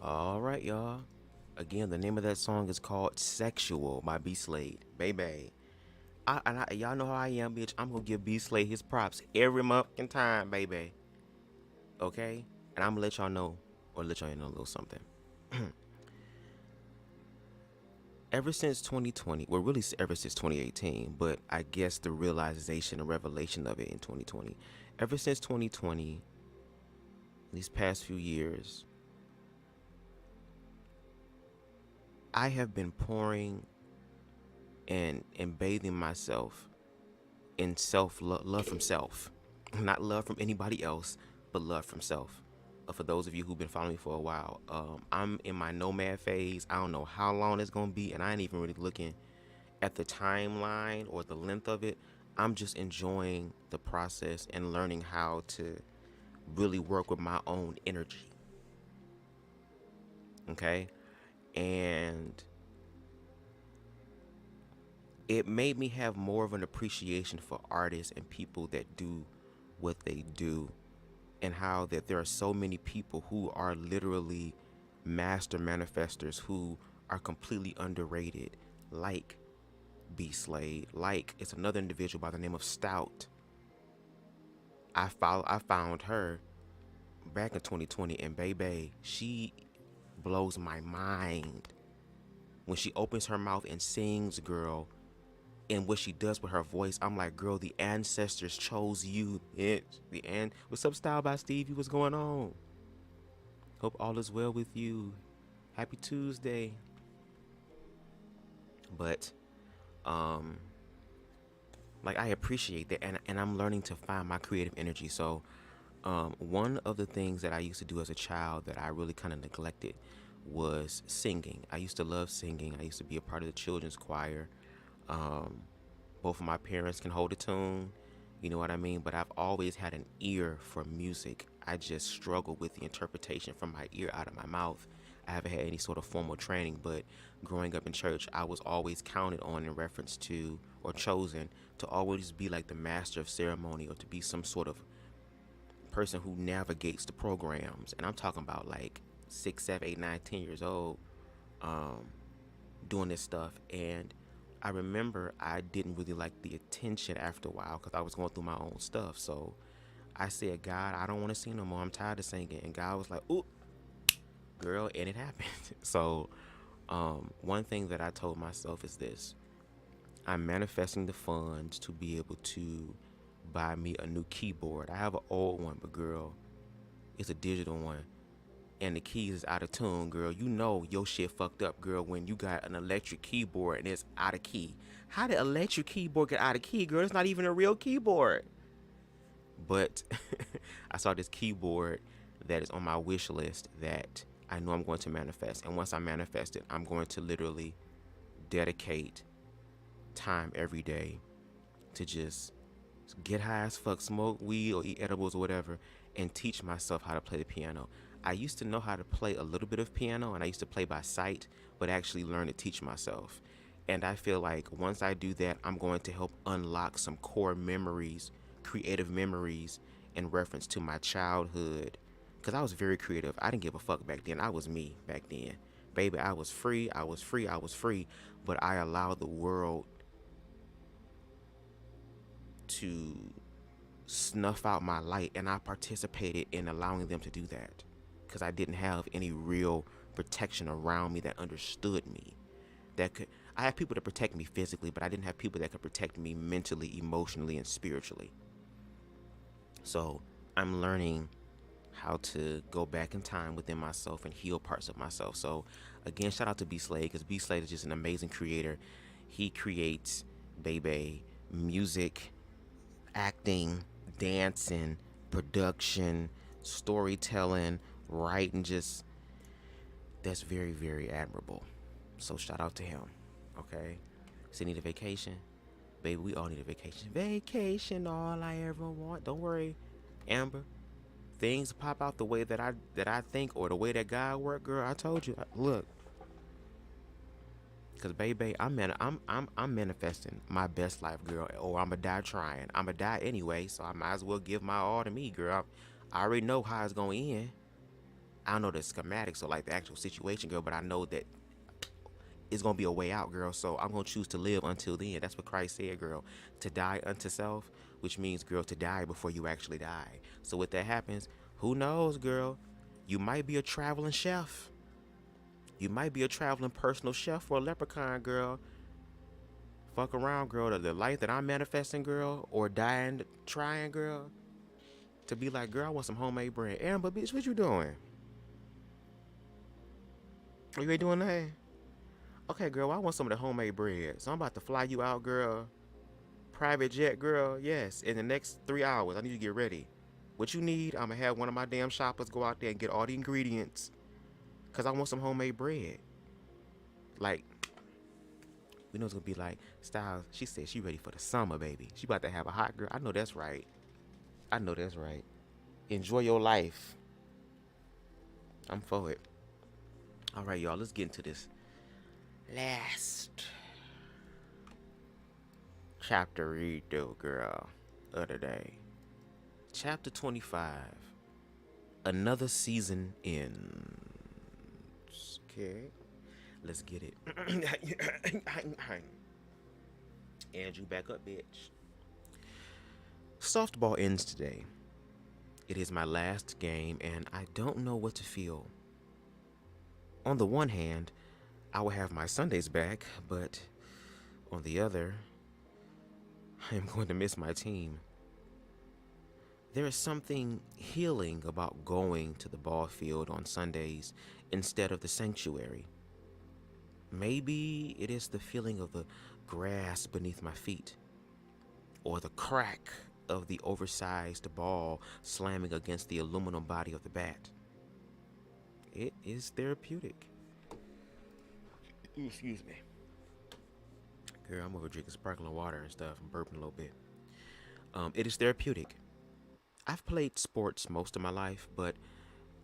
All right, y'all. Again, the name of that song is called "Sexual" by B Slade. Baby, y'all know how I am, bitch. I'm gonna give B Slade his props every motherfucking time, baby. Okay, and I'm gonna let y'all know, or let y'all know a little something. Ever since 2020, well, really ever since 2018, but I guess the realization and revelation of it in 2020. Ever since 2020, these past few years, I have been pouring and bathing myself in love from self, not love from anybody else, but love from self. For those of you who've been following me for a while, I'm in my nomad phase. I don't know how long it's gonna be, and I ain't even really looking at the timeline or the length of it. I'm just enjoying the process and learning how to really work with my own energy. Okay, and it made me have more of an appreciation for artists and people that do what they do, and how that there are so many people who are literally master manifestors who are completely underrated, like B Slade, like it's another individual by the name of Stout. I found her back in 2020, and baby, she blows my mind when she opens her mouth and sings, girl. And what she does with her voice, I'm like, girl, the ancestors chose you. What's up, Style by Stevie? What's going on? Hope all is well with you. Happy Tuesday. But, like, I appreciate that, and I'm learning to find my creative energy. So, one of the things that I used to do as a child that I really kind of neglected was singing. I used to love singing. I used to be a part of the children's choir. Both of my parents can hold a tune, you know what I mean? But I've always had an ear for music. I just struggle with the interpretation from my ear out of my mouth. I haven't had any sort of formal training, but growing up in church, I was always counted on in reference to, or chosen to always be like the master of ceremony, or to be some sort of person who navigates the programs. And I'm talking about like 6, 7, 8, 9, 10 years old, doing this stuff. And I remember I didn't really like the attention after a while because I was going through my own stuff. So I said, God, I don't want to sing no more. I'm tired of singing. And God was like, ooh, girl, and it happened. So one thing that I told myself is this. I'm manifesting the funds to be able to buy me a new keyboard. I have an old one, but girl, it's a digital one. And the keys is out of tune, girl. You know your shit fucked up, girl, when you got an electric keyboard and it's out of key. How did electric keyboard get out of key, girl? It's not even a real keyboard. But I saw this keyboard that is on my wish list that I know I'm going to manifest. And once I manifest it, I'm going to literally dedicate time every day to just get high as fuck, smoke weed or eat edibles or whatever, and teach myself how to play the piano. I used to know how to play a little bit of piano, and I used to play by sight, but actually learn to teach myself. And I feel like once I do that, I'm going to help unlock some core memories, creative memories, in reference to my childhood. Because I was very creative. I didn't give a fuck back then. I was me back then. Baby, I was free. But I allowed the world to snuff out my light, and I participated in allowing them to do that. Because I didn't have any real protection around me that understood me. I had people to protect me physically, but I didn't have people that could protect me mentally, emotionally, and spiritually. So I'm learning how to go back in time within myself and heal parts of myself. So again, shout out to B Slade, because B Slade is just an amazing creator. He creates baby music, acting, dancing, production, storytelling, writing, just that's very, very admirable. So shout out to him. Okay. So need a vacation? Baby, we all need a vacation. Vacation, all I ever want. Don't worry, Amber. Things pop out the way that I think, or the way that God work, girl. I told you. Look. Cause baby, I'm manifesting my best life, girl. Or I'ma die trying. I'ma die anyway, so I might as well give my all to me, girl. I already know how it's gonna end. I don't know the schematics or like the actual situation, girl, but I know that it's gonna be a way out, girl. So I'm gonna choose to live until then. That's what Christ said, girl. To die unto self, which means, girl, to die before you actually die. So if that happens, who knows, girl? You might be a traveling chef. You might be a traveling personal chef for a leprechaun, girl. Fuck around, girl. The life that I'm manifesting, girl, or dying trying, girl, to be like, girl, I want some homemade bread. Amber, bitch, what you doing? You ain't doing nothing? Okay, girl, I want some of the homemade bread. So I'm about to fly you out, girl. Private jet, girl. Yes, in the next 3 hours. I need you to get ready. What you need, I'm going to have one of my damn shoppers go out there and get all the ingredients. Because I want some homemade bread. Like, we know it's going to be like, Styles, she said she ready for the summer, baby. She about to have a hot girl. I know that's right. I know that's right. Enjoy your life. I'm for it. All right, y'all, let's get into this last chapter read, though, girl, of the day. Chapter 25. Another season ends. Okay, let's get it. Andrew, back up, bitch. Softball ends today. It is my last game, and I don't know what to feel. On the one hand, I will have my Sundays back, but on the other, I am going to miss my team. There is something healing about going to the ball field on Sundays instead of the sanctuary. Maybe it is the feeling of the grass beneath my feet, or the crack of the oversized ball slamming against the aluminum body of the bat. It is therapeutic. Excuse me. Girl, I'm over drinking sparkling water and stuff. I'm burping a little bit. It is therapeutic. I've played sports most of my life, but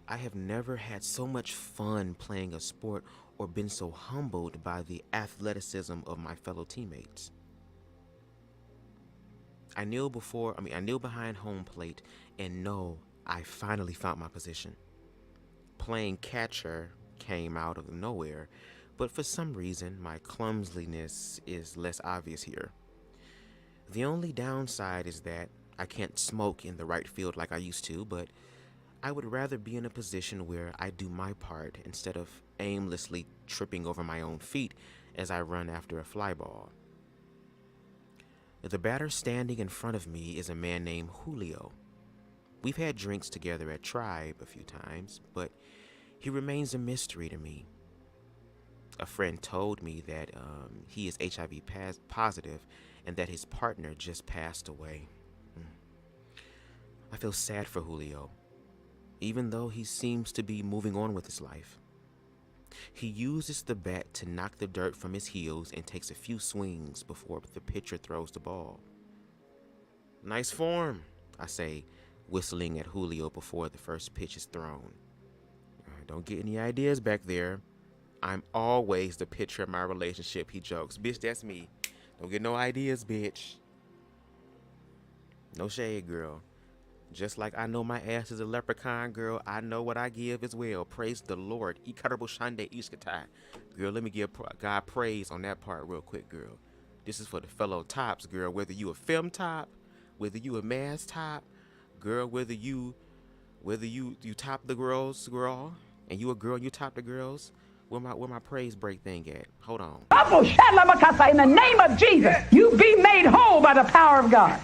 I have never had so much fun playing a sport or been so humbled by the athleticism of my fellow teammates. I kneel behind home plate and know I finally found my position. Playing catcher came out of nowhere, but for some reason my clumsiness is less obvious here. The only downside is that I can't smoke in the right field like I used to, but I would rather be in a position where I do my part instead of aimlessly tripping over my own feet as I run after a fly ball. The batter standing in front of me is a man named Julio. We've had drinks together at Tribe a few times, but he remains a mystery to me. A friend told me that he is HIV positive and that his partner just passed away. I feel sad for Julio, even though he seems to be moving on with his life. He uses the bat to knock the dirt from his heels and takes a few swings before the pitcher throws the ball. Nice form, I say, whistling at Julio before the first pitch is thrown. Don't get any ideas back there. I'm always the pitcher in my relationship, he jokes. Bitch, that's me. Don't get no ideas, bitch. No shade, girl. Just like I know my ass is a leprechaun, girl, I know what I give as well. Praise the Lord. Girl, let me give God praise on that part real quick, girl. This is for the fellow tops, girl. Whether you a film top, whether you a mass top, girl, whether you top the girls, girl, and you a girl and you top the girls, where my praise break thing at? Hold on. In the name of Jesus, you be made whole by the power of God.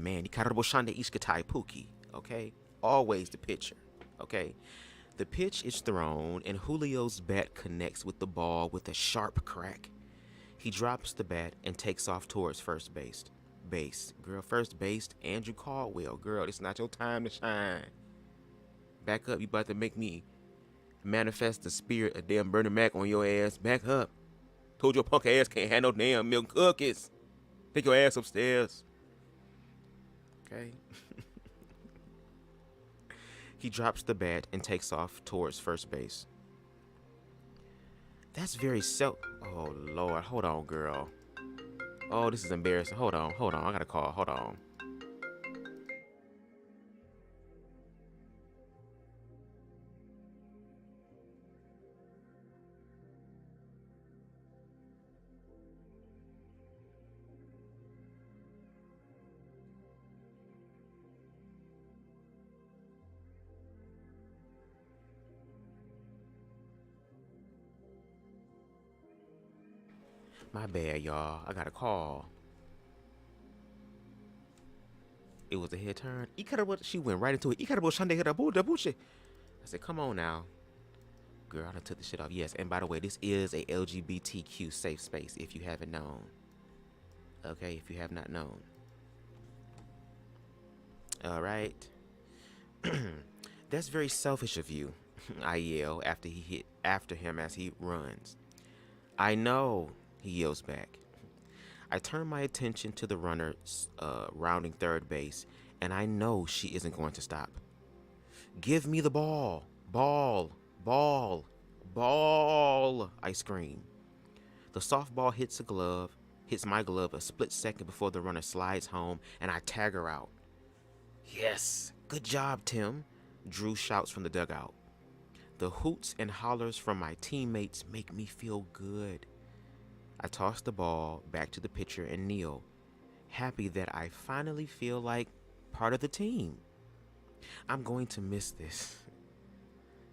man. Ikarabo shande ishkatai puki. Okay? Always the pitcher. Okay? The pitch is thrown, and Julio's bat connects with the ball with a sharp crack. He drops the bat and takes off towards first base. Girl, first base, Andrew Caldwell. Girl, it's not your time to shine. Back up. You about to make me manifest the spirit of damn Bernie Mac on your ass. Back up. Told your punk ass can't have no damn milk cookies. Take your ass upstairs. Okay? He drops the bat and takes off towards first base. That's very Oh, Lord. Hold on, girl. Oh, this is embarrassing. Hold on. I gotta call. Hold on. My bad, y'all. I got a call. It was a head turn. She went right into it. I said, come on now. Girl, I done took the shit off. Yes, and by the way, this is a LGBTQ safe space if you haven't known. Okay, if you have not known. All right. That's very selfish of you, I yell after him as he runs. I know, he yells back. I turn my attention to the runner rounding third base, and I know she isn't going to stop. Give me the ball. Ball. I scream. The softball hits my glove a split second before the runner slides home, and I tag her out. Yes, good job, Tim, Drew shouts from the dugout. The hoots and hollers from my teammates make me feel good. I toss the ball back to the pitcher and kneel, happy that I finally feel like part of the team. I'm going to miss this.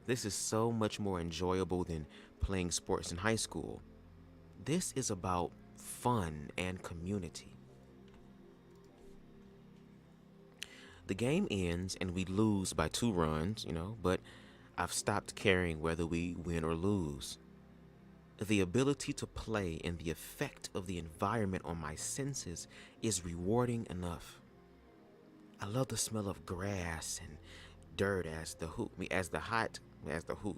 This is so much more enjoyable than playing sports in high school. This is about fun and community. The game ends and we lose by 2 runs, but I've stopped caring whether we win or lose. The ability to play and the effect of the environment on my senses is rewarding enough. I love the smell of grass and dirt as the hoot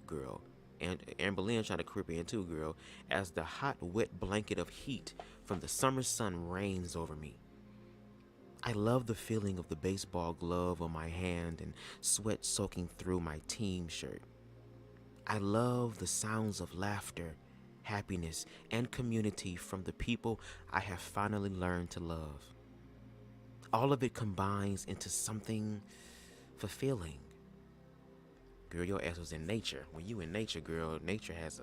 girl, and Boleyn trying to creep in too, girl, as the hot, wet blanket of heat from the summer sun rains over me. I love the feeling of the baseball glove on my hand and sweat soaking through my team shirt. I love the sounds of laughter, happiness, and community from the people I have finally learned to love. All of it combines into something fulfilling. Girl, your ass was in nature. When you in nature, girl, nature has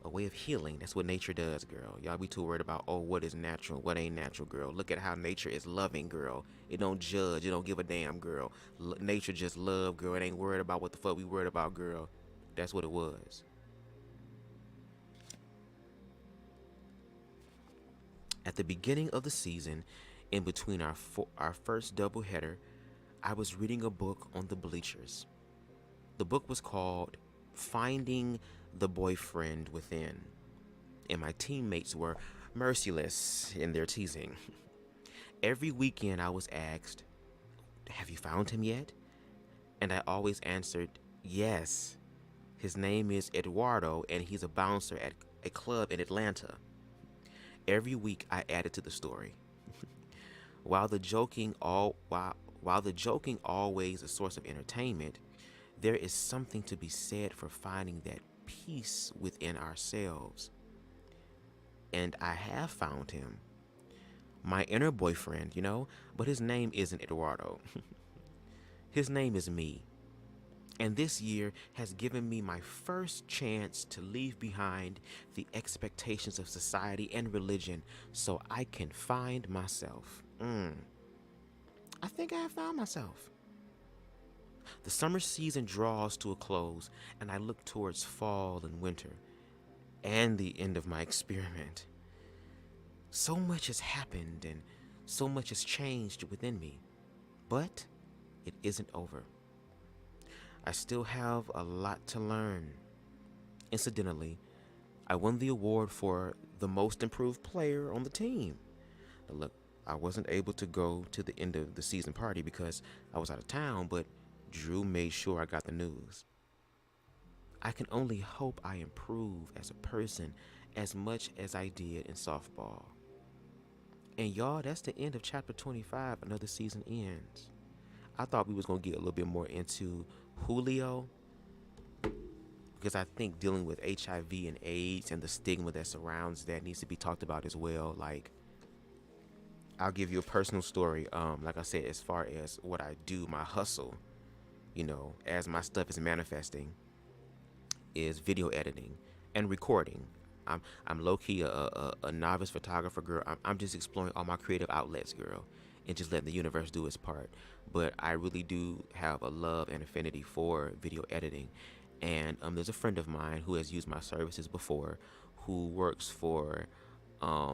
a way of healing. That's what nature does, girl. Y'all be too worried about, what is natural, what ain't natural, girl. Look at how nature is loving, girl. It don't judge. It don't give a damn, girl. Nature just love, girl. It ain't worried about what the fuck we worried about, girl. That's what it was. At the beginning of the season, in between our first doubleheader, I was reading a book on the bleachers. The book was called Finding the Boyfriend Within, and my teammates were merciless in their teasing. Every weekend I was asked, "Have you found him yet?" And I always answered, "Yes. His name is Eduardo, and he's a bouncer at a club in Atlanta." Every week I added to the story. While the joking always a source of entertainment, there is something to be said for finding that peace within ourselves. And I have found him. My inner boyfriend, but his name isn't Eduardo. His name is me. And this year has given me my first chance to leave behind the expectations of society and religion so I can find myself. I think I have found myself. The summer season draws to a close, and I look towards fall and winter, and the end of my experiment. So much has happened, and So much has changed within me, but it isn't over. I still have a lot to learn. Incidentally, I won the award for the most improved player on the team. Now look, I wasn't able to go to the end of the season party because I was out of town, but Drew made sure I got the news. I can only hope I improve as a person as much as I did in softball. And y'all, that's the end of chapter 25. Another season ends. I thought we was going to get a little bit more into Julio, because I think dealing with HIV and AIDS and the stigma that surrounds that needs to be talked about as well. Like, I'll give you a personal story. Like I said, as far as what I do, my hustle, as my stuff is manifesting, is video editing and recording. I'm low key a novice photographer, girl. I'm just exploring all my creative outlets, girl, and just letting the universe do its part. But I really do have a love and affinity for video editing. And there's a friend of mine who has used my services before, who works for I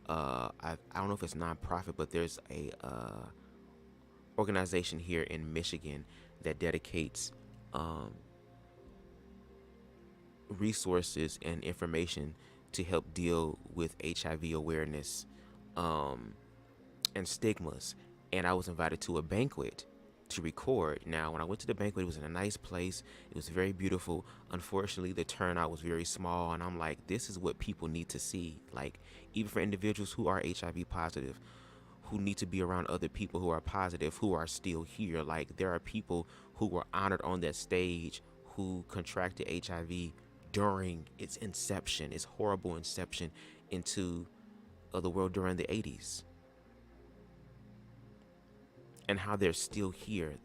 don't know if it's nonprofit, but there's a organization here in Michigan that dedicates resources and information to help deal with HIV awareness and stigmas. And I was invited to a banquet to record. Now, when I went to the banquet, it was in a nice place. It was very beautiful. Unfortunately, the turnout was very small, and I'm like, this is what people need to see. Like, even for individuals who are HIV positive, who need to be around other people who are positive, who are still here. Like, there are people who were honored on that stage who contracted HIV during its inception, its horrible inception into the world during the 80s. And how they're still here.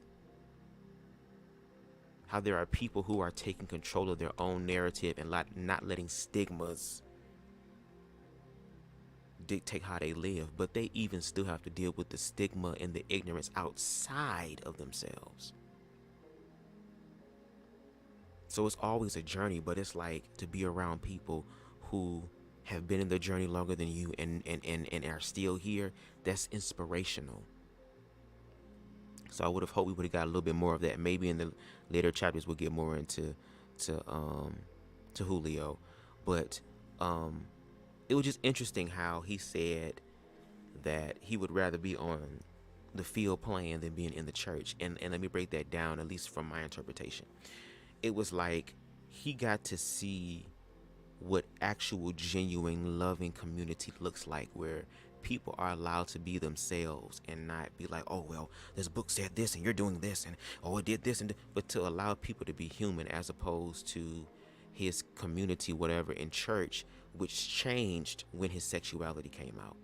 How there are people who are taking control of their own narrative and not letting stigmas dictate how they live. But they even still have to deal with the stigma and the ignorance outside of themselves. So it's always a journey, but it's like to be around people who have been in the journey longer than you and are still here. That's inspirational. So I would have hoped we would have got a little bit more of that. Maybe in the later chapters we'll get more into Julio. But it was just interesting how he said that he would rather be on the field playing than being in the church. And let me break that down, at least from my interpretation. It was like he got to see what actual, genuine, loving community looks like, where people are allowed to be themselves and not be like, oh, well, this book said this and you're doing this, and oh, it did this, but to allow people to be human, as opposed to his community, whatever, in church, which changed when his sexuality came out.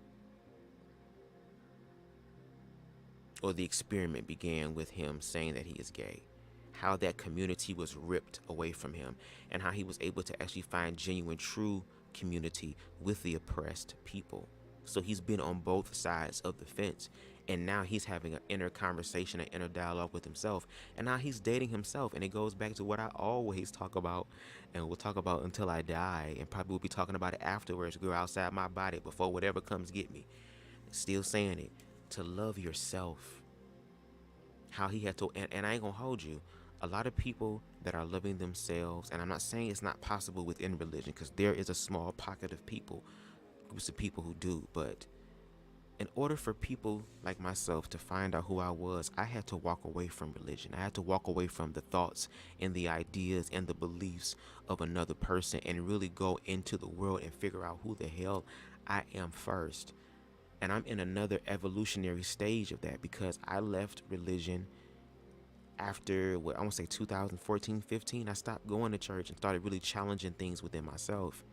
Or the experiment began with him saying that he is gay. How that community was ripped away from him, and how he was able to actually find genuine, true community with the oppressed people. So he's been on both sides of the fence, and now he's having an inner conversation, an inner dialogue with himself, and now he's dating himself. And it goes back to what I always talk about, and will talk about until I die, and probably will be talking about it afterwards. Go outside my body before whatever comes get me. Still saying it, to love yourself. How he had to, and I ain't gonna hold you, a lot of people that are loving themselves, and I'm not saying it's not possible within religion, because there is a small pocket of people, groups of people who do, but in order for people like myself to find out who I was, I had to walk away from religion. I had to walk away from the thoughts and the ideas and the beliefs of another person, and really go into the world and figure out who the hell I am first. And I'm in another evolutionary stage of that, because I left religion after, I want to say 2014, 15, I stopped going to church and started really challenging things within myself.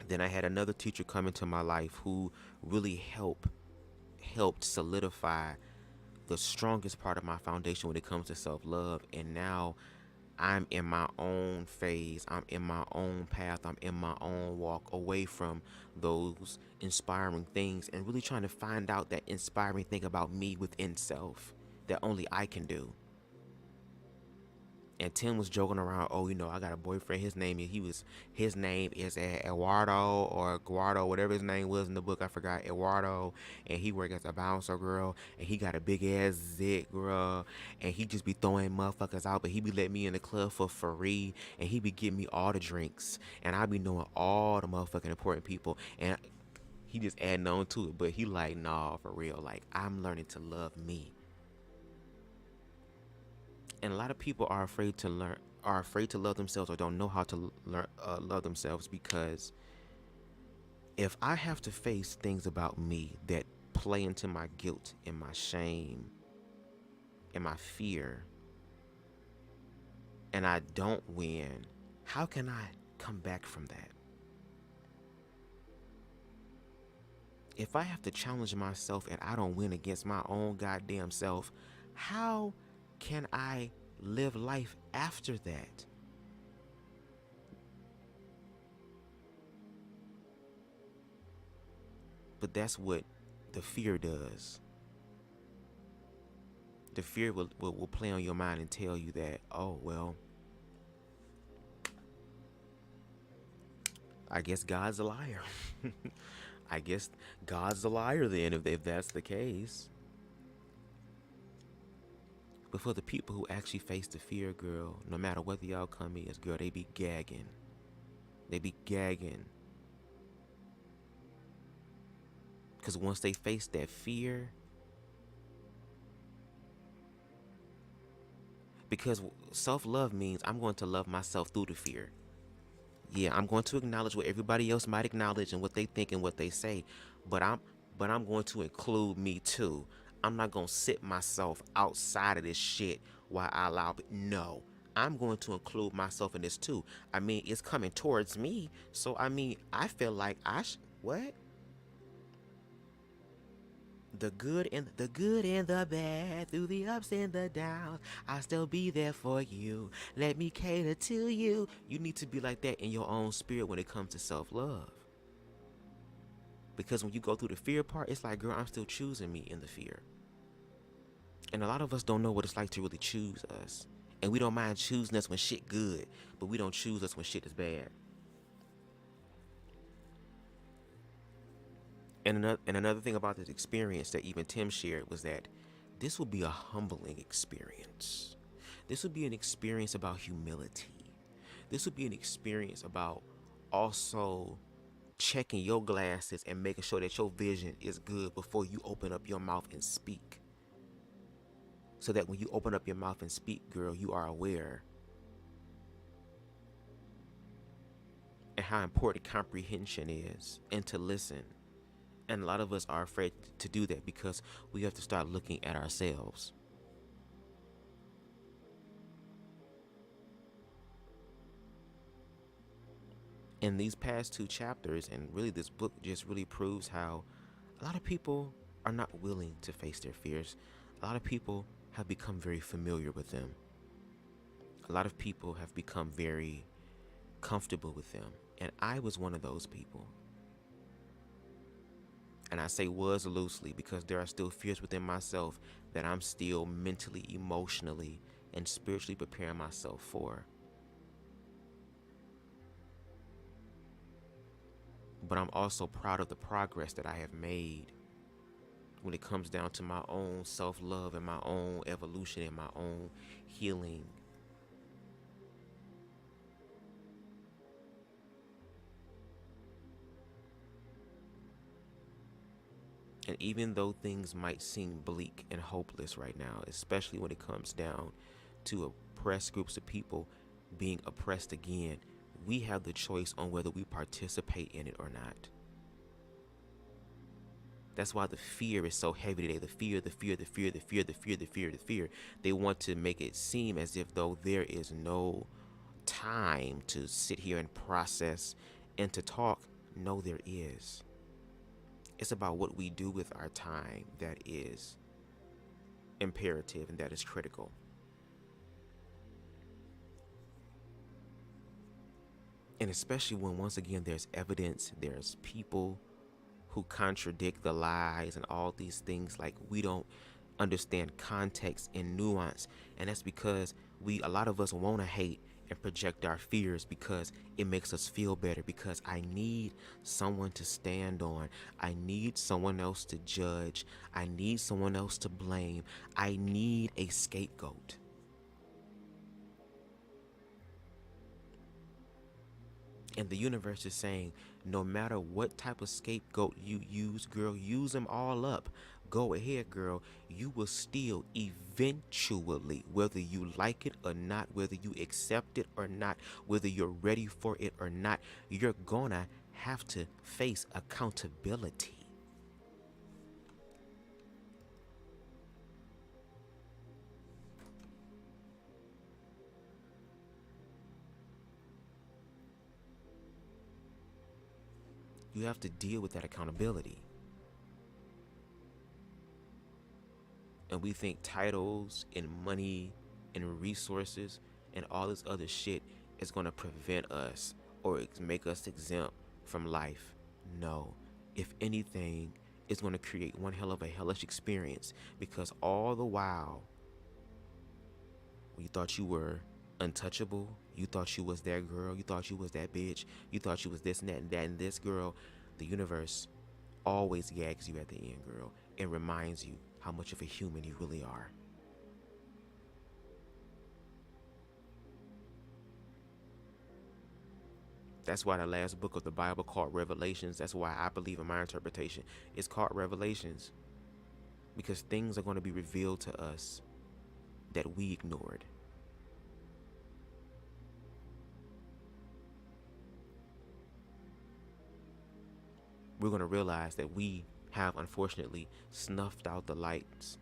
Then I had another teacher come into my life who really helped solidify the strongest part of my foundation when it comes to self-love. And now I'm in my own phase. I'm in my own path. I'm in my own walk away from those inspiring things, and really trying to find out that inspiring thing about me within self that only I can do. And Tim was joking around, oh, I got a boyfriend. His name is Eduardo or Guardo, whatever his name was in the book. I forgot. Eduardo. And he work as a bouncer, girl. And he got a big ass zit, girl. And he just be throwing motherfuckers out. But he be letting me in the club for free. And he be getting me all the drinks. And I be knowing all the motherfucking important people. And he just adding on to it. But he like, nah, for real. Like, I'm learning to love me. And a lot of people are afraid to love themselves, or don't know how to love themselves, because if I have to face things about me that play into my guilt and my shame and my fear, and I don't win, how can I come back from that? If I have to challenge myself and I don't win against my own goddamn self, how can I live life after that? But that's what the fear does. The fear will play on your mind and tell you that, oh, well, I guess God's a liar. I guess God's a liar then, if that's the case. But for the people who actually face the fear, girl, no matter what the outcome is, girl, they be gagging. They be gagging. Because once they face that fear, because self-love means I'm going to love myself through the fear. Yeah, I'm going to acknowledge what everybody else might acknowledge and what they think and what they say, but I'm going to include me too. I'm not going to sit myself outside of this shit while I allow it. No, I'm going to include myself in this too. I mean, it's coming towards me, so I mean, I feel like what? The good and the bad, through the ups and the downs, I'll still be there for you. Let me cater to you. You need to be like that in your own spirit when it comes to self-love. Because when you go through the fear part, it's like, girl, I'm still choosing me in the fear. And a lot of us don't know what it's like to really choose us. And we don't mind choosing us when shit good, but we don't choose us when shit is bad. And another thing about this experience that even Tim shared was that this will be a humbling experience. This will be an experience about humility. This will be an experience about also checking your glasses and making sure that your vision is good before you open up your mouth and speak. So that when you open up your mouth and speak, girl, you are aware. And how important comprehension is, and to listen. And a lot of us are afraid to do that because we have to start looking at ourselves. In these past 2 chapters, and really this book just really proves how a lot of people are not willing to face their fears. A lot of people have become very familiar with them. A lot of people have become very comfortable with them. And I was one of those people. And I say was loosely because there are still fears within myself that I'm still mentally, emotionally, and spiritually preparing myself for. But I'm also proud of the progress that I have made when it comes down to my own self-love and my own evolution and my own healing. And even though things might seem bleak and hopeless right now, especially when it comes down to oppressed groups of people being oppressed again, we have the choice on whether we participate in it or not. That's why the fear is so heavy today. The fear. They want to make it seem as if though there is no time to sit here and process and to talk. No, there is. It's about what we do with our time that is imperative and that is critical. And especially when, once again, there's evidence, there's people who contradict the lies and all these things, like we don't understand context and nuance. And that's because A lot of us want to hate and project our fears because it makes us feel better, because I need someone to stand on. I need someone else to judge. I need someone else to blame. I need a scapegoat. And the universe is saying, no matter what type of scapegoat you use, girl, use them all up. Go ahead, girl. You will still eventually, whether you like it or not, whether you accept it or not, whether you're ready for it or not, you're gonna have to face accountability. You have to deal with that accountability. And we think titles and money and resources and all this other shit is going to prevent us or make us exempt from life. No. If anything, it's going to create one hell of a hellish experience, because all the while you thought you were untouchable, you thought you was that girl, you thought you was that bitch, you thought you was this and that and that and this girl, the universe always gags you at the end, girl, and reminds you how much of a human you really are. That's why the last book of the Bible called Revelations, that's why I believe in my interpretation, it's called Revelations. Because things are going to be revealed to us that we ignored. We're going to realize that we have unfortunately snuffed out the lights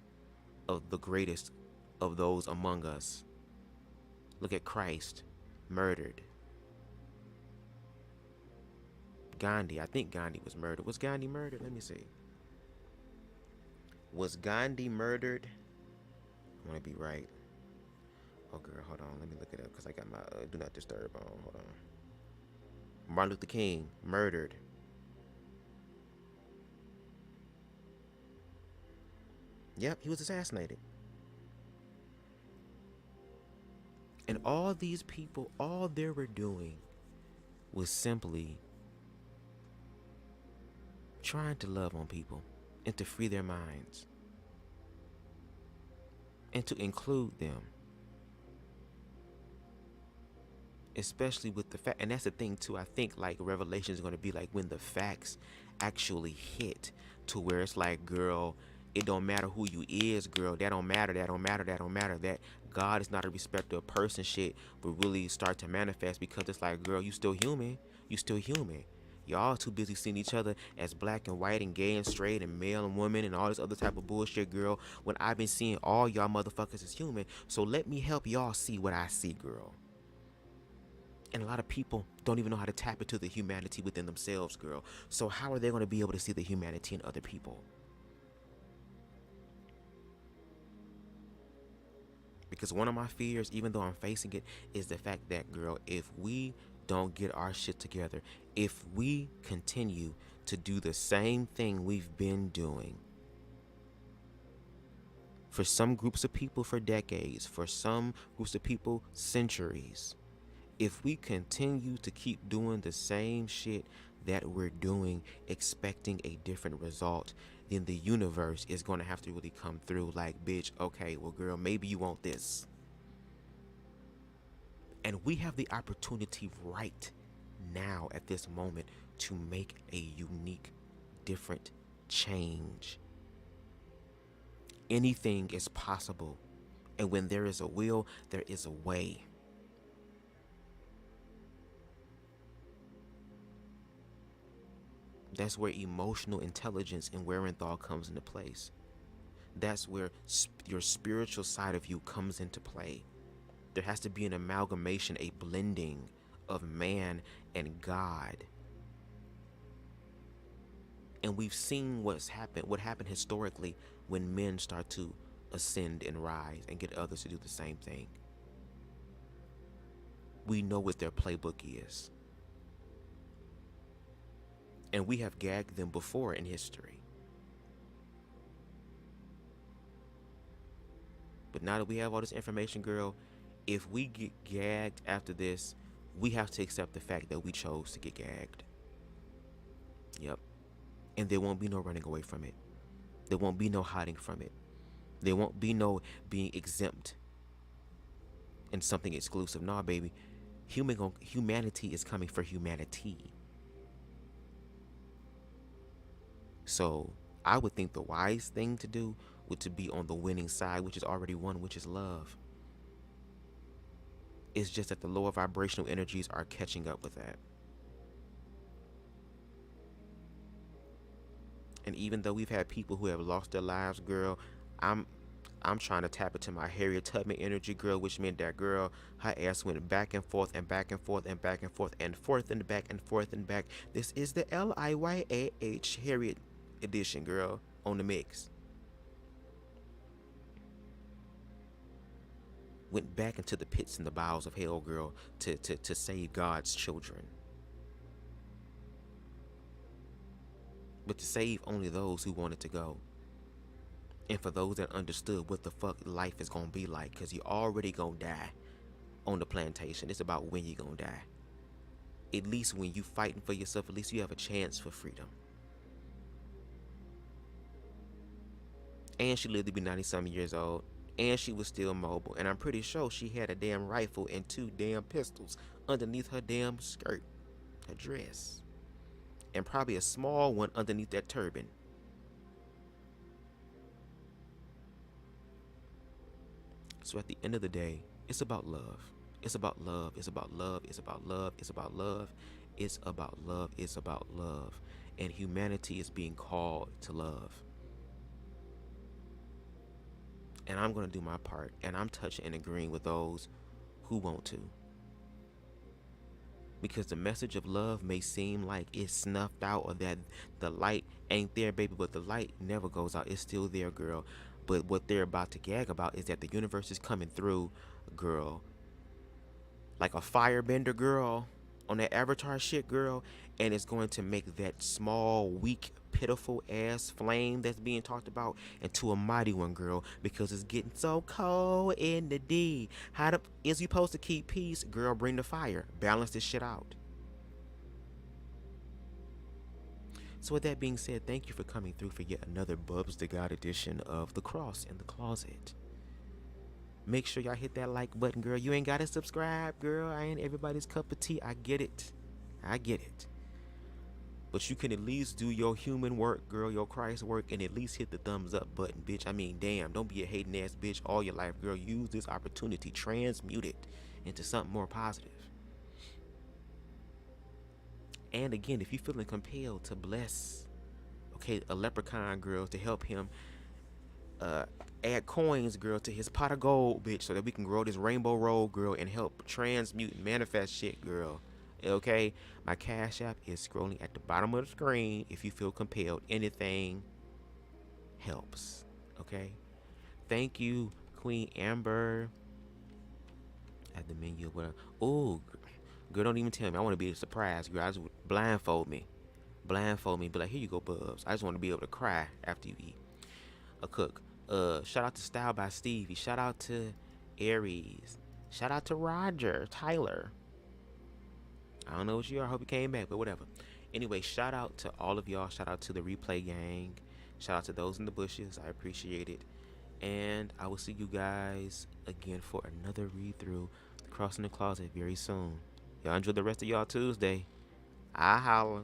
of the greatest of those among us. Look at Christ, murdered. Gandhi, I think Gandhi was murdered. Was Gandhi murdered? Let me see. Was Gandhi murdered? I want to be right. Oh, girl, hold on. Let me look it up because I got my do not disturb on. Hold on. Martin Luther King, murdered. Yep, he was assassinated. And all these people, all they were doing was simply trying to love on people and to free their minds and to include them. Especially with the fact, and that's the thing too, I think like Revelation is going to be like when the facts actually hit to where it's like, girl, it don't matter who you is, girl. That don't matter. That don't matter. That don't matter. That God is not a respecter of person shit will really start to manifest, because it's like, girl, you still human. You still human. Y'all too busy seeing each other as black and white and gay and straight and male and woman and all this other type of bullshit, girl, when I've been seeing all y'all motherfuckers as human. So let me help y'all see what I see, girl. And a lot of people don't even know how to tap into the humanity within themselves, girl. So how are they going to be able to see the humanity in other people? Because one of my fears, even though I'm facing it, is the fact that, girl, if we don't get our shit together, if we continue to do the same thing we've been doing, for some groups of people for decades, for some groups of people centuries, if we continue to keep doing the same shit that we're doing, expecting a different result, then the universe is going to have to really come through like, bitch, okay, well, girl, maybe you want this. And we have the opportunity right now at this moment to make a unique, different change. Anything is possible. And when there is a will, there is a way. That's where emotional intelligence and wherewithal comes into place. That's where your spiritual side of you comes into play. There has to be an amalgamation, a blending of man and God. And we've seen what happened historically when men start to ascend and rise and get others to do the same thing. We know what their playbook is. And we have gagged them before in history. But now that we have all this information, girl, If we get gagged after this, we have to accept the fact that we chose to get gagged. Yep. And there won't be no running away from it. There won't be no hiding from it. There won't be no being exempt and something exclusive. Nah, baby. Humanity is coming for humanity. So I would think the wise thing to do would to be on the winning side, which is already won, which is love. It's just that the lower vibrational energies are catching up with that. And even though we've had people who have lost their lives, girl, I'm trying to tap into my Harriet Tubman energy, girl, which meant that girl, her ass went back and forth and back and forth and back and forth and forth and back and forth and back. This is the LIYAH Harriet edition, girl, on the mix. Went back into the pits and the bowels of hell, girl, to save God's children. But to save only those who wanted to go. And for those that understood what the fuck life is gonna be like, because you already gonna die on the plantation. It's about when you gonna die. At least when you fighting for yourself, at least you have a chance for freedom. And she lived to be 90-something years old. And she was still mobile. And I'm pretty sure she had a damn rifle and 2 damn pistols underneath her damn skirt, her dress. And probably a small one underneath that turban. So at the end of the day, it's about love. It's about love. It's about love. It's about love. It's about love. It's about love. It's about love. And humanity is being called to love. And I'm going to do my part. And I'm touching and agreeing with those who want to. Because the message of love may seem like it's snuffed out or that the light ain't there, baby. But the light never goes out. It's still there, girl. But what they're about to gag about is that the universe is coming through, girl. Like a firebender, girl. On that Avatar shit, girl. And it's going to make that small, weak, pitiful ass flame that's being talked about into a mighty one, girl. Because it's getting so cold in the D. Is you supposed to keep peace? Girl, bring the fire. Balance this shit out. So with that being said, thank you for coming through for yet another BubzDaGawd edition of The Cross in the Closet. Make sure y'all hit that like button, girl. You ain't got to subscribe, girl. I ain't everybody's cup of tea. I get it. I get it. But you can at least do your human work, girl, your Christ work, and at least hit the thumbs up button, bitch. I mean, damn, don't be a hating ass bitch all your life, girl. Use this opportunity. Transmute it into something more positive. And again, if you're feeling compelled to bless, okay, a leprechaun, girl, to help him add coins, girl, to his pot of gold, bitch, so that we can grow this rainbow road, girl, and help transmute and manifest shit, girl. Okay, my Cash App is scrolling at the bottom of the screen. If you feel compelled, anything helps. Okay, thank you, Queen Amber. At the menu, oh, girl, don't even tell me. I want to be a surprise, girl. I just blindfold me, be like, here you go, Bubs. I just want to be able to cry after you eat. A cook. Shout out to Style by Stevie. Shout out to Aries. Shout out to Roger Tyler. I don't know what you are. I hope you came back, but whatever. Anyway, shout out to all of y'all. Shout out to the replay gang. Shout out to those in the bushes. I appreciate it. And I will see you guys again for another read through The Cross in the Closet very soon. Y'all enjoy the rest of y'all Tuesday. I holla.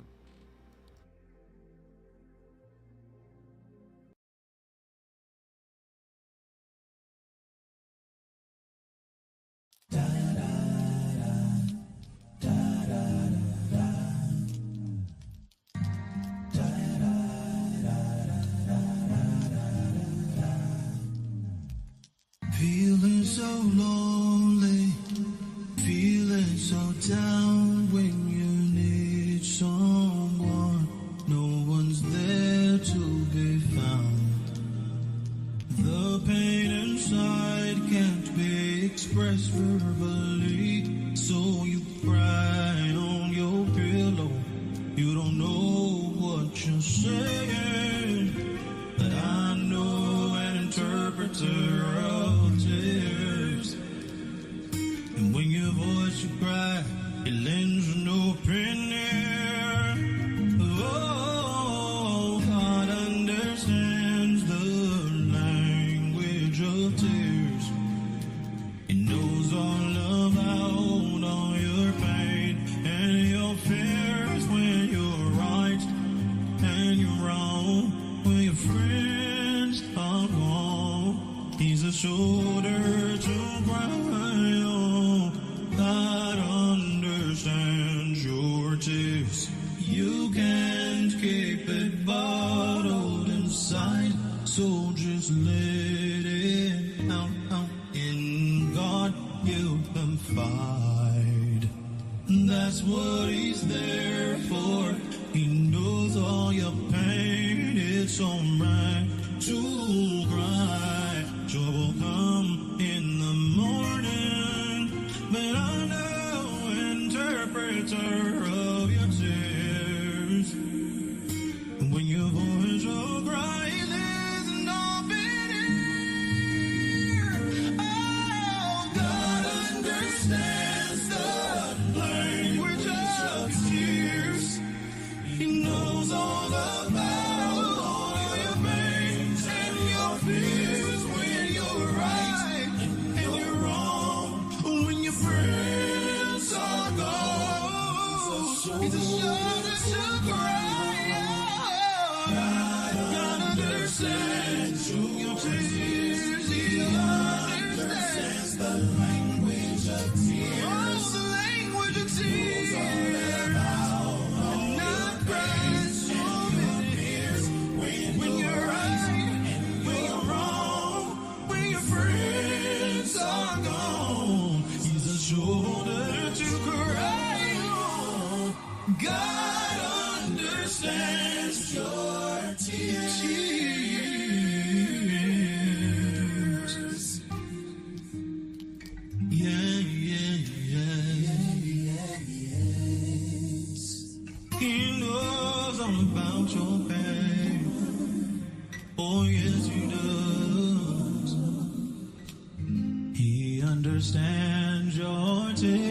Feeling so lonely, feeling so down when you need some That's what he's there for. He knows all your pain. It's alright to cry. Joy will come in the morning, but I'm no interpreter of your tears. When your voice will cry, there's nothing here. Oh, God understands the language of tears. He knows all about all your pains and your fears. When you're right and you're wrong, when your friends are gone, it's a shoulder to cry. God understands your tears. He understands the language of tears. Oh, the language of tears. And not crying so many tears. When you're right, when you're wrong, when your friends are gone, he's a shoulder to cry on. God understands your tears. Yeah, yeah, yeah. Yes. He knows all about your pain. Oh, yes, he does. He understands your tears.